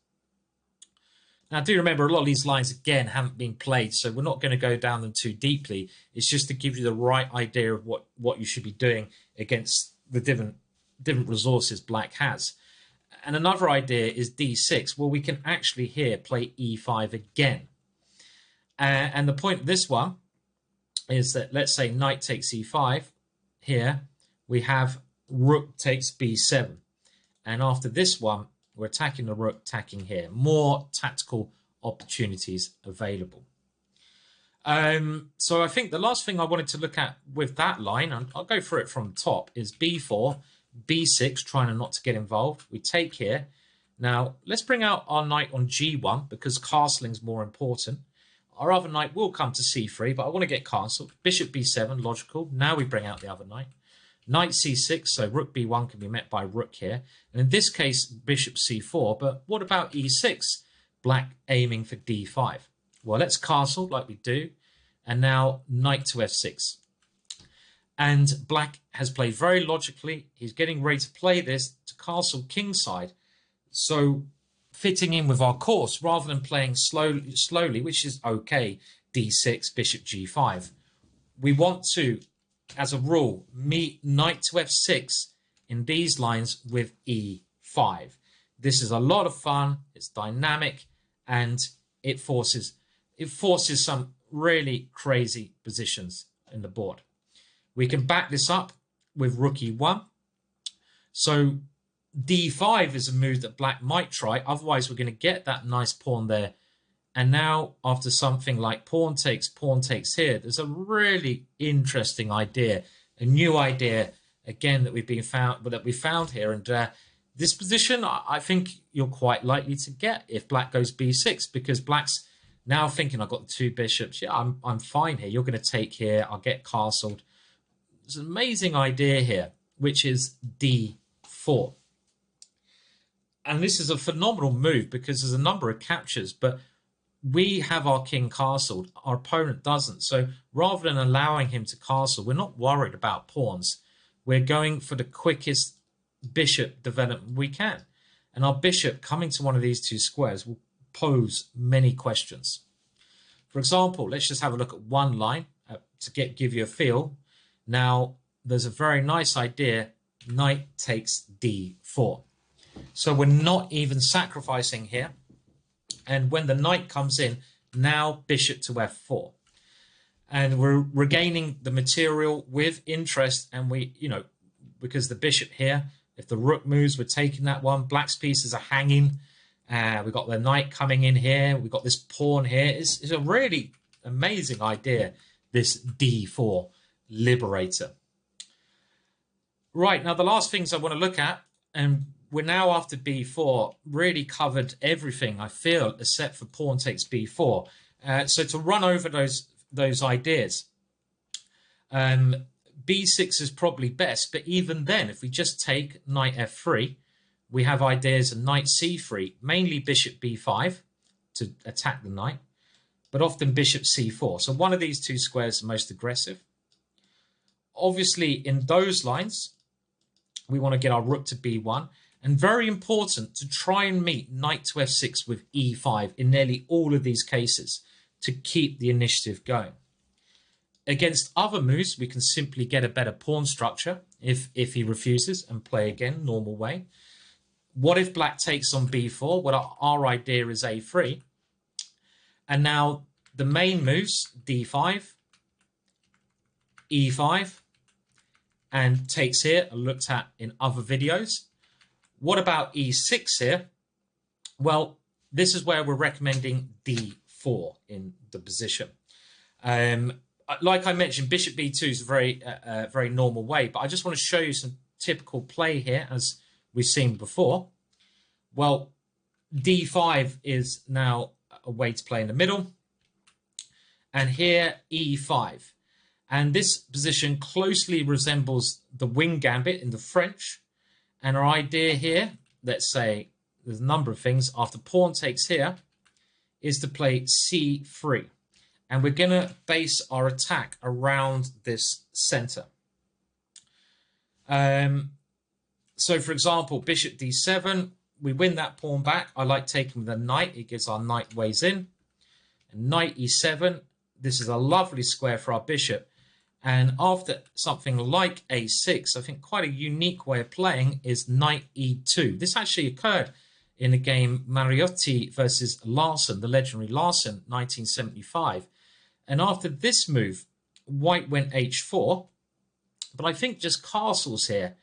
Now, do remember, a lot of these lines, again, haven't been played, so we're not going to go down them too deeply. It's just to give you the right idea of what you should be doing against the different resources black has. And another idea is d6. Well, we can actually here play e5 again. And the point of this one is that, let's say knight takes e5. Here, we have rook takes b7. And after this one, we're attacking the rook, attacking here. More tactical opportunities available. So I think the last thing I wanted to look at with that line, and I'll go through it from the top, is b4, b6, trying not to get involved. We take here. Now, let's bring out our knight on g1 because castling's more important. Our other knight will come to c3, but I want to get castled. Bishop b7, logical. Now we bring out the other knight. Knight c6, so rook b1 can be met by rook here. And in this case, bishop c4. But what about e6? Black aiming for d5. Well, let's castle like we do. And now knight to f6. And black has played very logically. He's getting ready to play this to castle kingside. So fitting in with our course, rather than playing slowly, which is okay, d6, bishop g5. We want to, as a rule, meet knight to f6 in these lines with e5. This is a lot of fun. It's dynamic, and it forces some really crazy positions in the board. We can back this up with rook e1. So d5 is a move that black might try. Otherwise, we're going to get that nice pawn there. And now, after something like pawn takes here, there's a really interesting idea, a new idea, again, that we found here. And this position, I think you're quite likely to get if black goes b6, because black's now thinking, I've got the two bishops. Yeah, I'm fine here. You're going to take here. I'll get castled. There's an amazing idea here, which is d4. And this is a phenomenal move because there's a number of captures, but we have our king castled. Our opponent doesn't. So rather than allowing him to castle, we're not worried about pawns. We're going for the quickest bishop development we can. And our bishop coming to one of these two squares will pose many questions. For example, let's just have a look at one line to give you a feel. Now, there's a very nice idea. Knight takes d4. So we're not even sacrificing here. And when the knight comes in, now bishop to f4. And we're regaining the material with interest. And we, because the bishop here, if the rook moves, we're taking that one. Black's pieces are hanging. We've got the knight coming in here. We've got this pawn here. It's a really amazing idea, this d4 liberator. Right, now the last things I want to look at, and we're now after b4, really covered everything, I feel, except for pawn takes b4. So to run over those ideas, b6 is probably best, but even then, if we just take knight f3, we have ideas of knight c3, mainly bishop b5 to attack the knight, but often bishop c4. So one of these two squares is the most aggressive. Obviously, in those lines, we want to get our rook to b1. And very important to try and meet knight to f6 with e5 in nearly all of these cases to keep the initiative going. Against other moves, we can simply get a better pawn structure if he refuses and play again, normal way. What if black takes on b4? Well, our idea is a3. And now the main moves, d5, e5, and takes here are looked at in other videos. What about e6 here? Well, this is where we're recommending d4 in the position. Like I mentioned, bishop b2 is a very normal way, but I just want to show you some typical play here as we've seen before. Well, d5 is now a way to play in the middle. And here, e5. And this position closely resembles the wing gambit in the French. And our idea here, let's say there's a number of things, after pawn takes here, is to play c3. And we're going to base our attack around this center. So, for example, bishop d7, we win that pawn back. I like taking the knight. It gives our knight ways in. And knight e7, this is a lovely square for our bishop. And after something like a6, I think quite a unique way of playing is knight e2. This actually occurred in the game Mariotti versus Larsen, the legendary Larsen, 1975. And after this move, white went h4. But I think just castles here,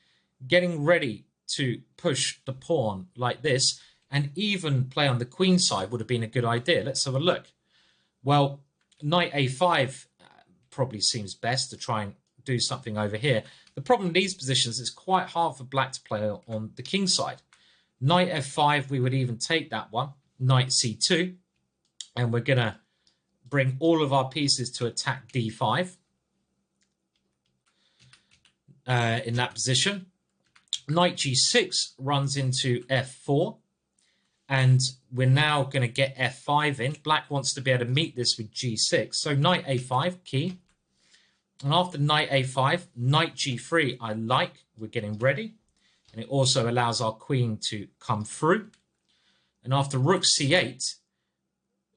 getting ready to push the pawn like this, and even play on the queen side would have been a good idea. Let's have a look. Well, knight a5 probably seems best to try and do something over here. The problem in these positions is quite hard for black to play on the king side. Knight f5, we would even take that one. Knight c2, and we're going to bring all of our pieces to attack d5 in that position. Knight g6 runs into f4, and we're now going to get f5 in. Black wants to be able to meet this with g6. So knight a5, key. And after knight a5, knight g3, I like. We're getting ready. And it also allows our queen to come through. And after rook c8,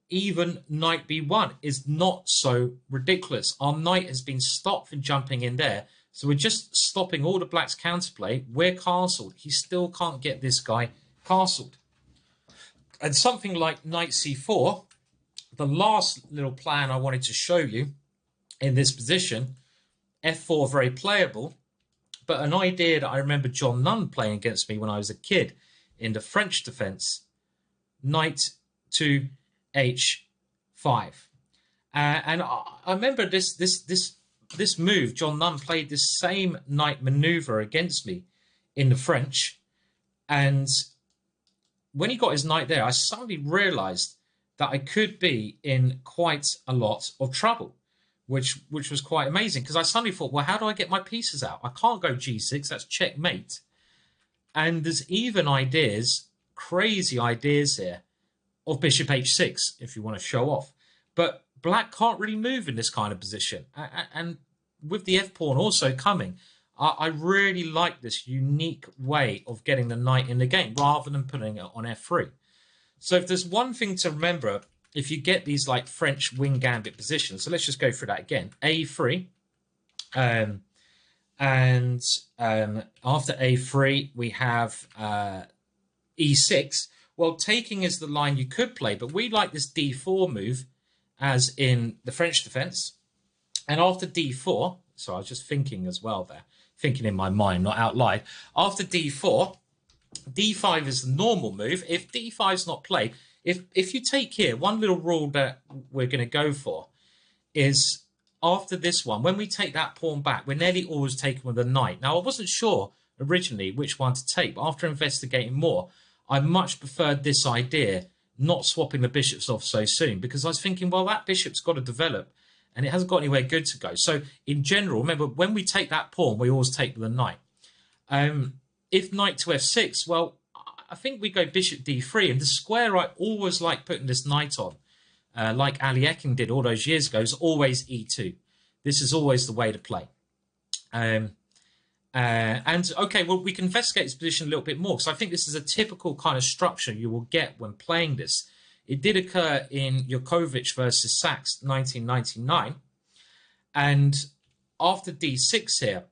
even knight b1 is not so ridiculous. Our knight has been stopped from jumping in there. So we're just stopping all the black's counterplay. We're castled. He still can't get this guy castled. And something like knight c4, the last little plan I wanted to show you in this position, f4 very playable, but an idea that I remember John Nunn playing against me when I was a kid in the French defense, knight to h5. And I remember this move, John Nunn played this same knight maneuver against me in the French. And when he got his knight there, I suddenly realized that I could be in quite a lot of trouble, which was quite amazing, because I suddenly thought, well, how do I get my pieces out? I can't go g6, that's checkmate. And there's even ideas, crazy ideas here, of bishop h6, if you want to show off. But black can't really move in this kind of position. And with the f-pawn also coming, I really like this unique way of getting the knight in the game, rather than putting it on f3. So if there's one thing to remember, if you get these like French wing gambit positions, so let's just go through that again. a3, And after a3, we have e6. Well, taking is the line you could play, but we like this d4 move, as in the French defense. And after d4, so I was just thinking as well there, thinking in my mind, not out loud. After d4, d5 is the normal move. If d5 is not played, if you take here, one little rule that we're going to go for is after this one, when we take that pawn back, we're nearly always taking with a knight. Now, I wasn't sure originally which one to take, but after investigating more, I much preferred this idea, not swapping the bishops off so soon, because I was thinking, well, that bishop's got to develop, and it hasn't got anywhere good to go. So in general, remember, when we take that pawn, we always take the knight. If knight to f6, well, I think we go bishop d3, and the square I always like putting this knight on, like Ali Eking did all those years ago, is always e2. This is always the way to play. And okay, well, we can investigate this position a little bit more, because I think this is a typical kind of structure you will get when playing this. It did occur in Djokovic versus Sachs 1999. And after d6 here,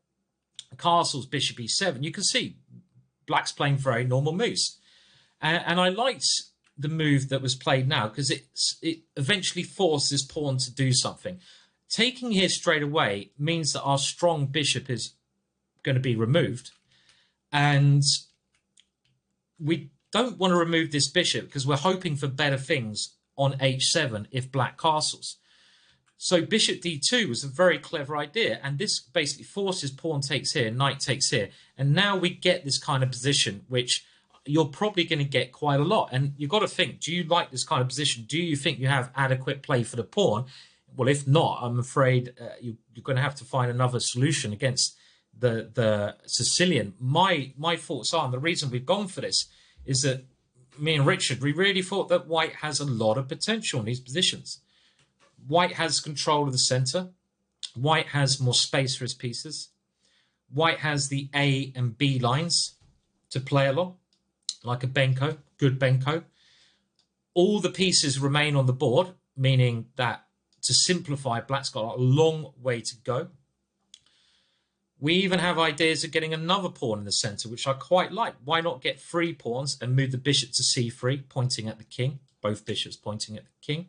castles, bishop e7, you can see black's playing very normal moves. And I liked the move that was played now, because it eventually forced this pawn to do something. Taking here straight away means that our strong bishop is going to be removed. And we don't want to remove this bishop because we're hoping for better things on h7 if black castles. So bishop d2 was a very clever idea, and this basically forces pawn takes here, knight takes here, and now we get this kind of position which you're probably going to get quite a lot. And you've got to think, do you like this kind of position? Do you think you have adequate play for the pawn? Well, if not, I'm afraid you're going to have to find another solution against the Sicilian. My thoughts are, and the reason we've gone for this is that me and Richard, we really thought that white has a lot of potential in these positions. White has control of the center. White has more space for his pieces. White has the A and B lines to play along, like a Benko, good Benko. All the pieces remain on the board, meaning that to simplify, black's got a long way to go. We even have ideas of getting another pawn in the center, which I quite like. Why not get 3 pawns and move the bishop to c3, pointing at the king, both bishops pointing at the king.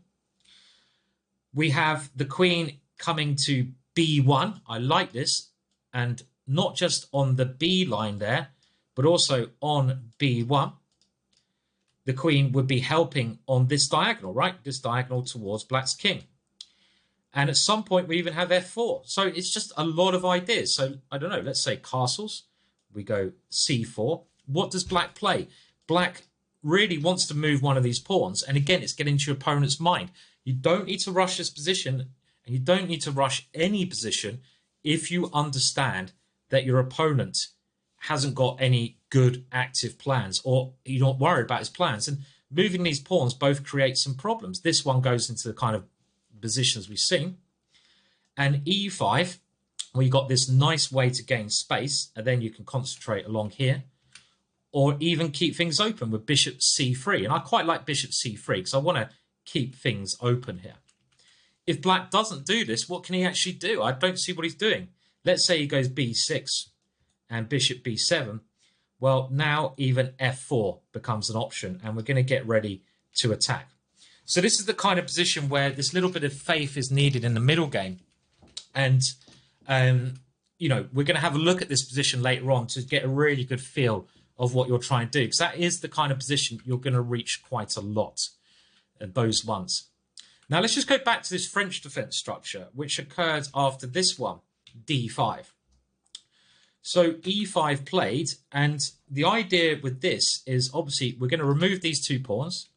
We have the queen coming to b1. I like this. And not just on the b line there, but also on b1. The queen would be helping on this diagonal, right? This diagonal towards black's king. And at some point, we even have f4. So it's just a lot of ideas. So, I don't know, let's say castles. We go c4. What does black play? Black really wants to move one of these pawns. And again, it's getting into your opponent's mind. You don't need to rush this position, and you don't need to rush any position if you understand that your opponent hasn't got any good active plans, or you're not worried about his plans. And moving these pawns both creates some problems. This one goes into the kind of positions we've seen. And e5, where you got this nice way to gain space, and then you can concentrate along here, or even keep things open with bishop c3. And I quite like bishop c3 because I want to keep things open here. If black doesn't do this, what can he actually do? I don't see what he's doing. Let's say he goes b6 and bishop b7. Well, now even f4 becomes an option, and we're going to get ready to attack. So this is the kind of position where this little bit of faith is needed in the middle game. And, you know, we're going to have a look at this position later on to get a really good feel of what you're trying to do, because that is the kind of position you're going to reach quite a lot, those ones. Now, let's just go back to this French defense structure, which occurred after this one, d5. So e5 played, and the idea with this is obviously we're going to remove these 2 pawns.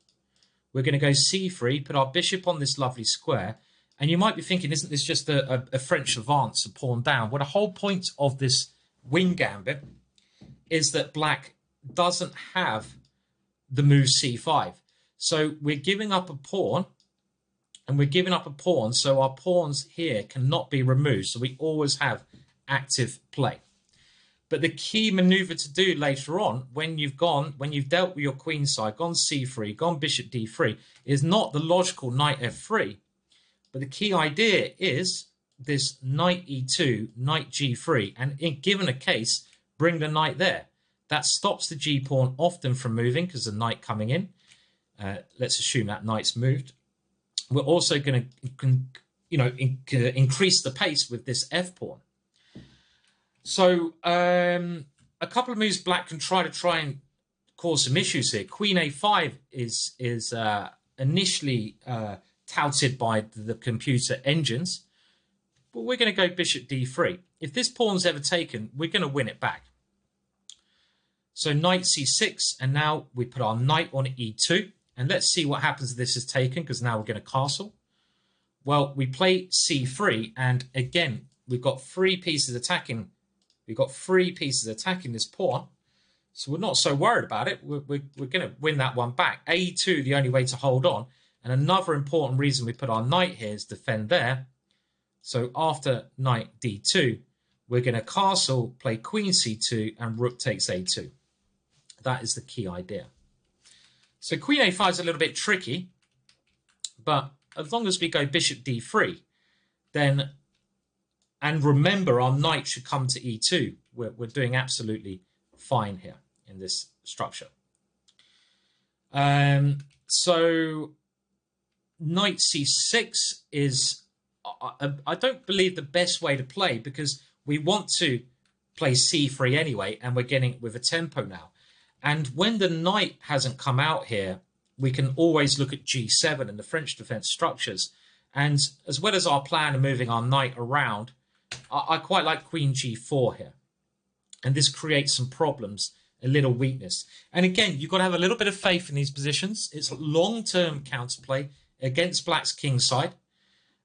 We're going to go c3, put our bishop on this lovely square. And you might be thinking, isn't this just a French advance, a pawn down? Well, the whole point of this wing gambit is that black doesn't have the move c5. So we're giving up a pawn, and we're giving up a pawn, so our pawns here cannot be removed. So we always have active play. But the key maneuver to do later on, when you've dealt with your queen side, gone c3, gone bishop d3, is not the logical knight f3. But the key idea is this knight e2, knight g3, and given a case, bring the knight there. That stops the g pawn often from moving because the knight coming in. Let's assume that knight's moved. We're also going to, increase the pace with this f pawn. So a couple of moves black can try and cause some issues here. Queen a5 is initially touted by the computer engines, but we're going to go bishop d3. If this pawn's ever taken, we're going to win it back. So knight c6, and now we put our knight on e2, and let's see what happens if this is taken, because now we're going to castle. Well, we play c3, and again, we've got three pieces attacking. We've got three pieces attacking this pawn, so we're not so worried about it. We're going to win that one back. a2, the only way to hold on, and another important reason we put our knight here is defend there. So after knight d2, we're going to castle, play queen c2, and rook takes a2. That is the key idea. So queen a5 is a little bit tricky, but as long as we go bishop d3, then, and remember our knight should come to e2, we're doing absolutely fine here in this structure. So knight c6 is, I don't believe, the best way to play, because we want to play c3 anyway, and we're getting with a tempo now. And when the knight hasn't come out here, we can always look at g7 and the French defense structures. And as well as our plan of moving our knight around, I quite like queen g4 here. And this creates some problems, a little weakness. And again, you've got to have a little bit of faith in these positions. It's long-term counterplay against black's king side.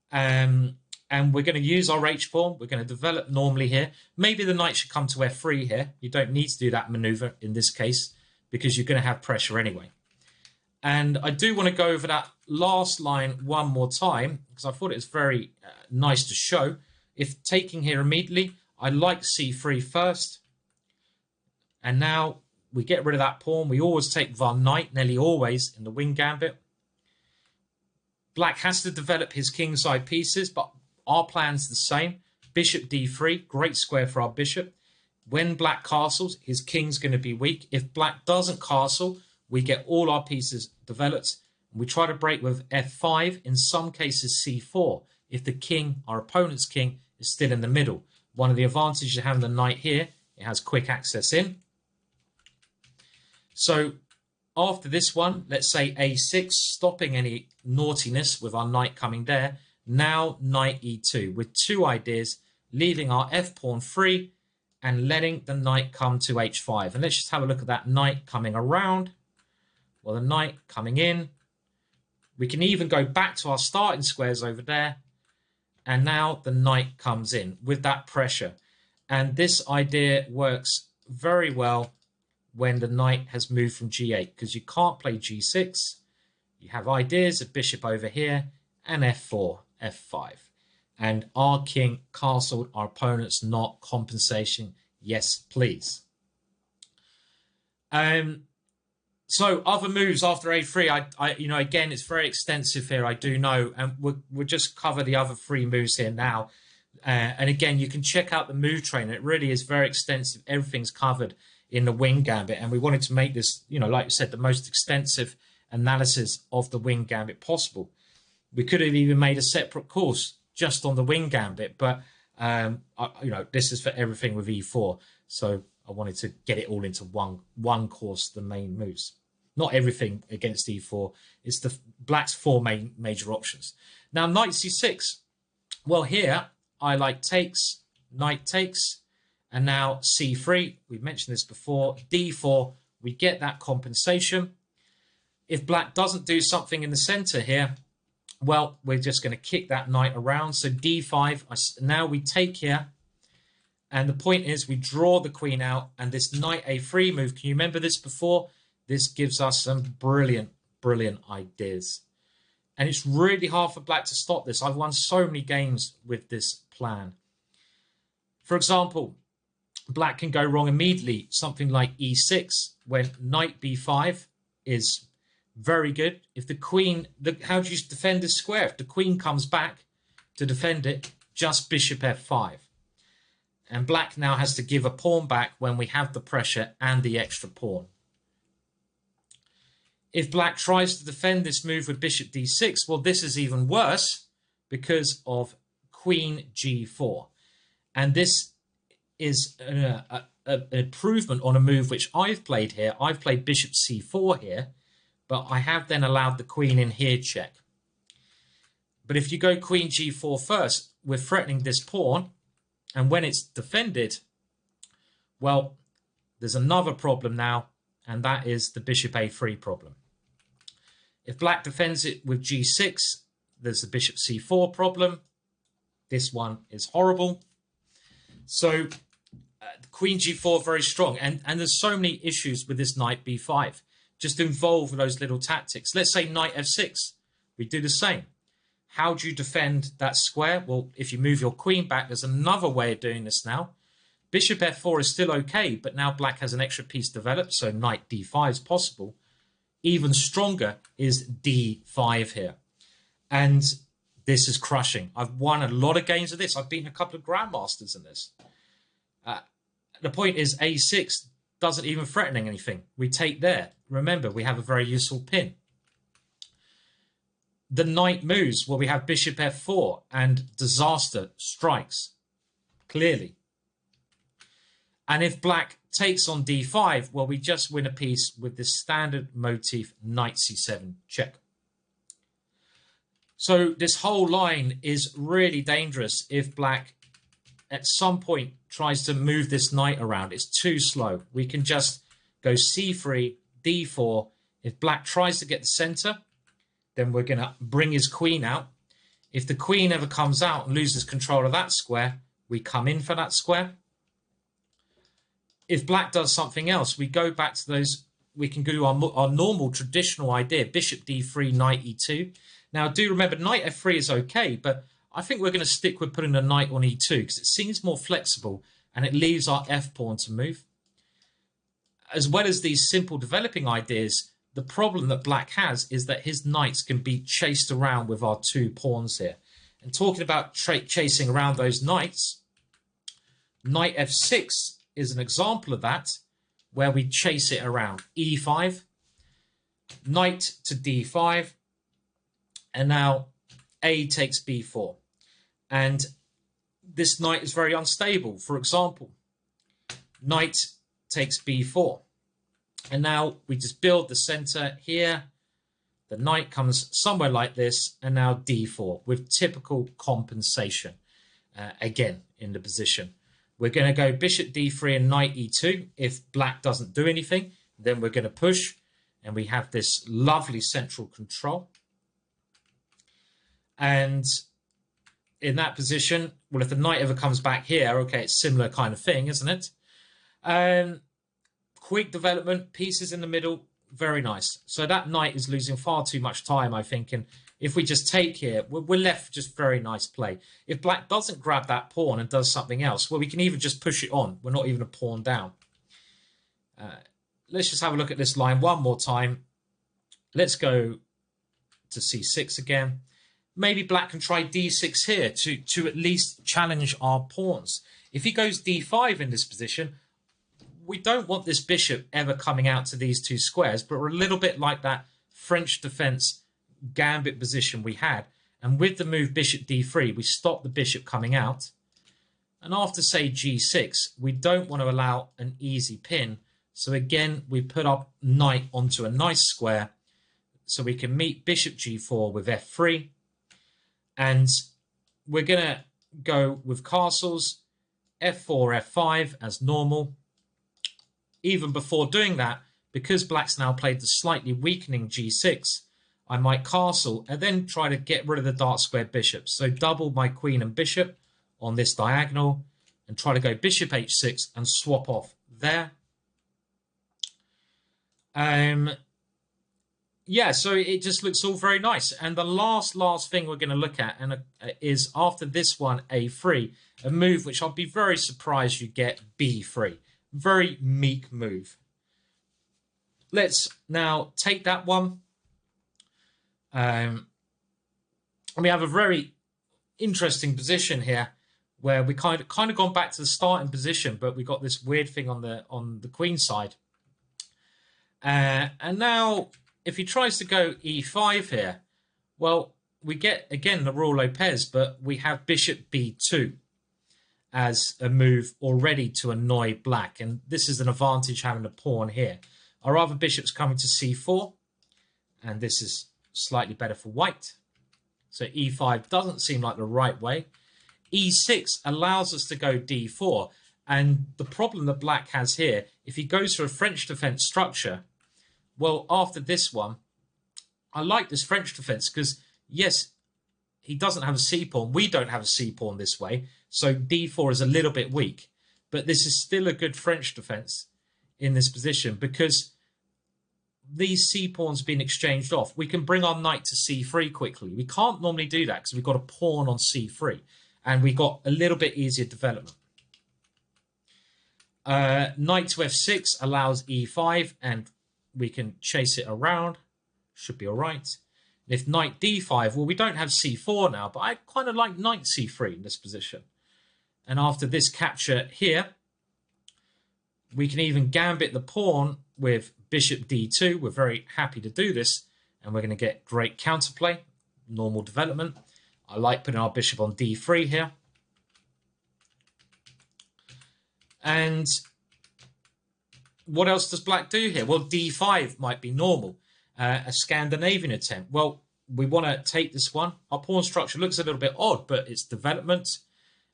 And we're going to use our H pawn. We're going to develop normally here. Maybe the knight should come to f3 here. You don't need to do that maneuver in this case, because you're going to have pressure anyway. And I do want to go over that last line one more time, because I thought it was very nice to show. If taking here immediately, I like c3 first. And now we get rid of that pawn. We always take our knight, nearly always, in the wing gambit. Black has to develop his kingside pieces, but our plan's the same. Bishop d3, great square for our bishop. When black castles, his king's going to be weak. If black doesn't castle, we get all our pieces developed. We try to break with f5, in some cases c4, if the king, our opponent's king, is still in the middle. One of the advantages of having the knight here, it has quick access in. So after this one, let's say a6, stopping any naughtiness with our knight coming there. Now knight e2, with two ideas, leaving our f pawn free and letting the knight come to h5. And let's just have a look at that knight coming around. Well, the knight coming in. We can even go back to our starting squares over there. And now the knight comes in with that pressure. And this idea works very well when the knight has moved from g8, because you can't play g6. You have ideas of bishop over here and f4, f5. And our king castled, our opponent's not. Compensation, yes, please. So other moves after a3, again, it's very extensive here, I do know, and we'll just cover the other three moves here now. And again, you can check out the move trainer. It really is very extensive. Everything's covered in the wing gambit, and we wanted to make this, like I said, the most extensive analysis of the wing gambit possible. We could have even made a separate course just on the wing gambit, but this is for everything with e4, so I wanted to get it all into one course, the main moves. Not everything against e4. It's the black's four main major options. Now, knight c6. Well, here I like takes, knight takes, and now c3. We've mentioned this before. d4. We get that compensation. If black doesn't do something in the center here, well, we're just going to kick that knight around. So d5. Now we take here. And the point is we draw the queen out, and this knight a3 move, can you remember this before? This gives us some brilliant, brilliant ideas. And it's really hard for black to stop this. I've won so many games with this plan. For example, black can go wrong immediately. Something like e6, when knight b5 is very good. If the queen, how do you defend this square? If the queen comes back to defend it, just bishop f5. And black now has to give a pawn back when we have the pressure and the extra pawn. If black tries to defend this move with bishop d6, well, this is even worse because of queen g4. And this is an improvement on a move which I've played here. I've played bishop c4 here, but I have then allowed the queen in here check. But if you go queen g4 first, we're threatening this pawn. And when it's defended, well, there's another problem now, and that is the bishop a3 problem. If black defends it with g6, there's the bishop c4 problem. This one is horrible. So queen g4 very strong. And there's so many issues with this knight b5. Just involve those little tactics. Let's say knight f6. We do the same. How do you defend that square? Well, if you move your queen back, there's another way of doing this now. Bishop f4 is still okay, but now black has an extra piece developed, so knight d5 is possible. Even stronger is d5 here. And this is crushing. I've won a lot of games of this. I've beaten a couple of grandmasters in this. The point is a6 doesn't even threaten anything. We take there. Remember, we have a very useful pin. The knight moves. Well, we have bishop f4 and disaster strikes, clearly. And if black takes on d5, well, we just win a piece with this standard motif knight c7 check. So this whole line is really dangerous if black at some point tries to move this knight around. It's too slow. We can just go c3, d4. If black tries to get the center, then we're going to bring his queen out. If the queen ever comes out and loses control of that square, we come in for that square. If black does something else, we go back to those. We can do our normal traditional idea, bishop d3, knight e2. Now, do remember, knight f3 is okay, but I think we're going to stick with putting the knight on e2 because it seems more flexible and it leaves our f-pawn to move. As well as these simple developing ideas, the problem that black has is that his knights can be chased around with our two pawns here. And talking about chasing around those knights, knight f6 is an example of that, where we chase it around. e5, knight to d5, and now a takes b4. And this knight is very unstable. For example, knight takes b4. And now we just build the center here. The knight comes somewhere like this, and now d4 with typical compensation again in the position. We're going to go bishop d3 and knight e2. If black doesn't do anything, then we're going to push, and we have this lovely central control. And in that position, well, if the knight ever comes back here, okay, it's similar kind of thing, isn't it? Quick development, pieces in the middle, very nice. So that knight is losing far too much time, I think. And if we just take here, we're left just very nice play. If black doesn't grab that pawn and does something else, well, we can even just push it on. We're not even a pawn down. Let's just have a look at this line one more time. Let's go to c6 again. Maybe black can try d6 here to at least challenge our pawns. If he goes d5 in this position, we don't want this bishop ever coming out to these two squares, but we're a little bit like that French defense gambit position we had. And with the move bishop d3, we stop the bishop coming out. And after, say, g6, we don't want to allow an easy pin. So again, we put our knight onto a nice square so we can meet bishop g4 with f3. And we're going to go with castles, f4, f5 as normal. Even before doing that, because black's now played the slightly weakening g6, I might castle and then try to get rid of the dark square bishop. So double my queen and bishop on this diagonal and try to go bishop h6 and swap off there. Yeah, so it just looks all very nice. And the last thing we're going to look at is after this one, a3, a move which I'll be very surprised you get, b3. Very meek move. Let's now take that one. And we have a very interesting position here, where we kind of gone back to the starting position, but we got this weird thing on the queen side. And now, if he tries to go e5 here, well, we get, again, the Raul Lopez, but we have bishop b2 as a move already to annoy black. And this is an advantage having a pawn here. Our other bishop's coming to c4, and this is slightly better for white. So e5 doesn't seem like the right way. e6 allows us to go d4. And the problem that black has here, if he goes for a French defense structure, well, after this one, I like this French defense because, yes, he doesn't have a c-pawn. We don't have a c-pawn this way. So d4 is a little bit weak. But this is still a good French defense in this position because these c-pawns being exchanged off. We can bring our knight to c3 quickly. We can't normally do that because we've got a pawn on c3. And we got a little bit easier development. Knight to f6 allows e5, and we can chase it around. Should be all right. And if knight d5, well, we don't have c4 now, but I kind of like knight c3 in this position. And after this capture here, we can even gambit the pawn with bishop d2. We're very happy to do this, and we're going to get great counterplay, normal development. I like putting our bishop on d3 here. And what else does black do here? Well, d5 might be normal, a Scandinavian attempt. Well, we want to take this one. Our pawn structure looks a little bit odd, but it's development.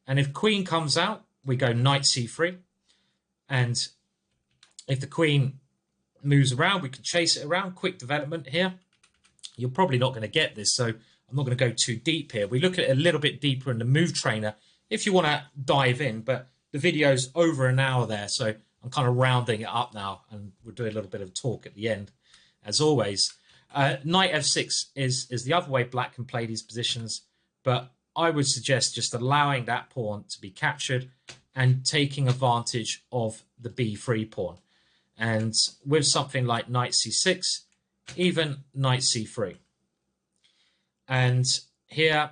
And if queen comes out, we go knight c3. And if the queen moves around, we can chase it around. Quick development here. You're probably not going to get this, so I'm not going to go too deep here. We look at it a little bit deeper in the move trainer if you want to dive in, but the video's over an hour there, so I'm kind of rounding it up now, and we'll do a little bit of talk at the end, as always. Knight f6 is the other way black can play these positions, but I would suggest just allowing that pawn to be captured and taking advantage of the b3 pawn. And with something like knight c6, even knight c3. And here,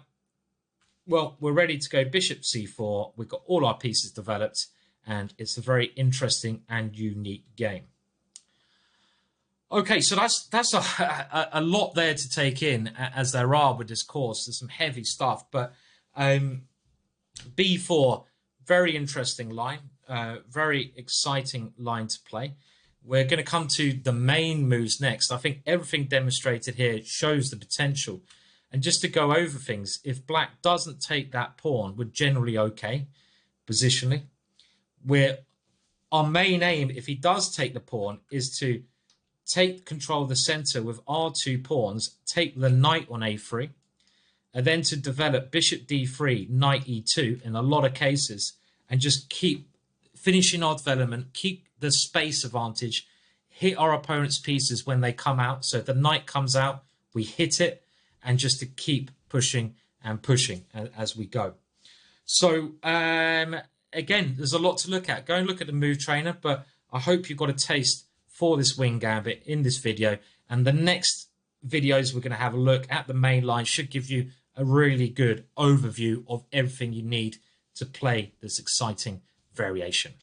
well, we're ready to go bishop c4. We've got all our pieces developed, and it's a very interesting and unique game. Okay, so that's a lot there to take in, as there are with this course. There's some heavy stuff, but b4, very interesting line, very exciting line to play. We're going to come to the main moves next. I think everything demonstrated here shows the potential. And just to go over things, if black doesn't take that pawn, we're generally okay positionally. Our main aim, if he does take the pawn, is to take control of the center with our two pawns, take the knight on a3, and then to develop bishop d3, knight e2 in a lot of cases, and just keep finishing our development, keep the space advantage, hit our opponent's pieces when they come out. So if the knight comes out, we hit it, and just to keep pushing and pushing as we go. So again, there's a lot to look at. Go and look at the move trainer, but I hope you've got a taste for this wing gambit in this video. And the next videos we're going to have a look at the main line should give you a really good overview of everything you need to play this exciting variation.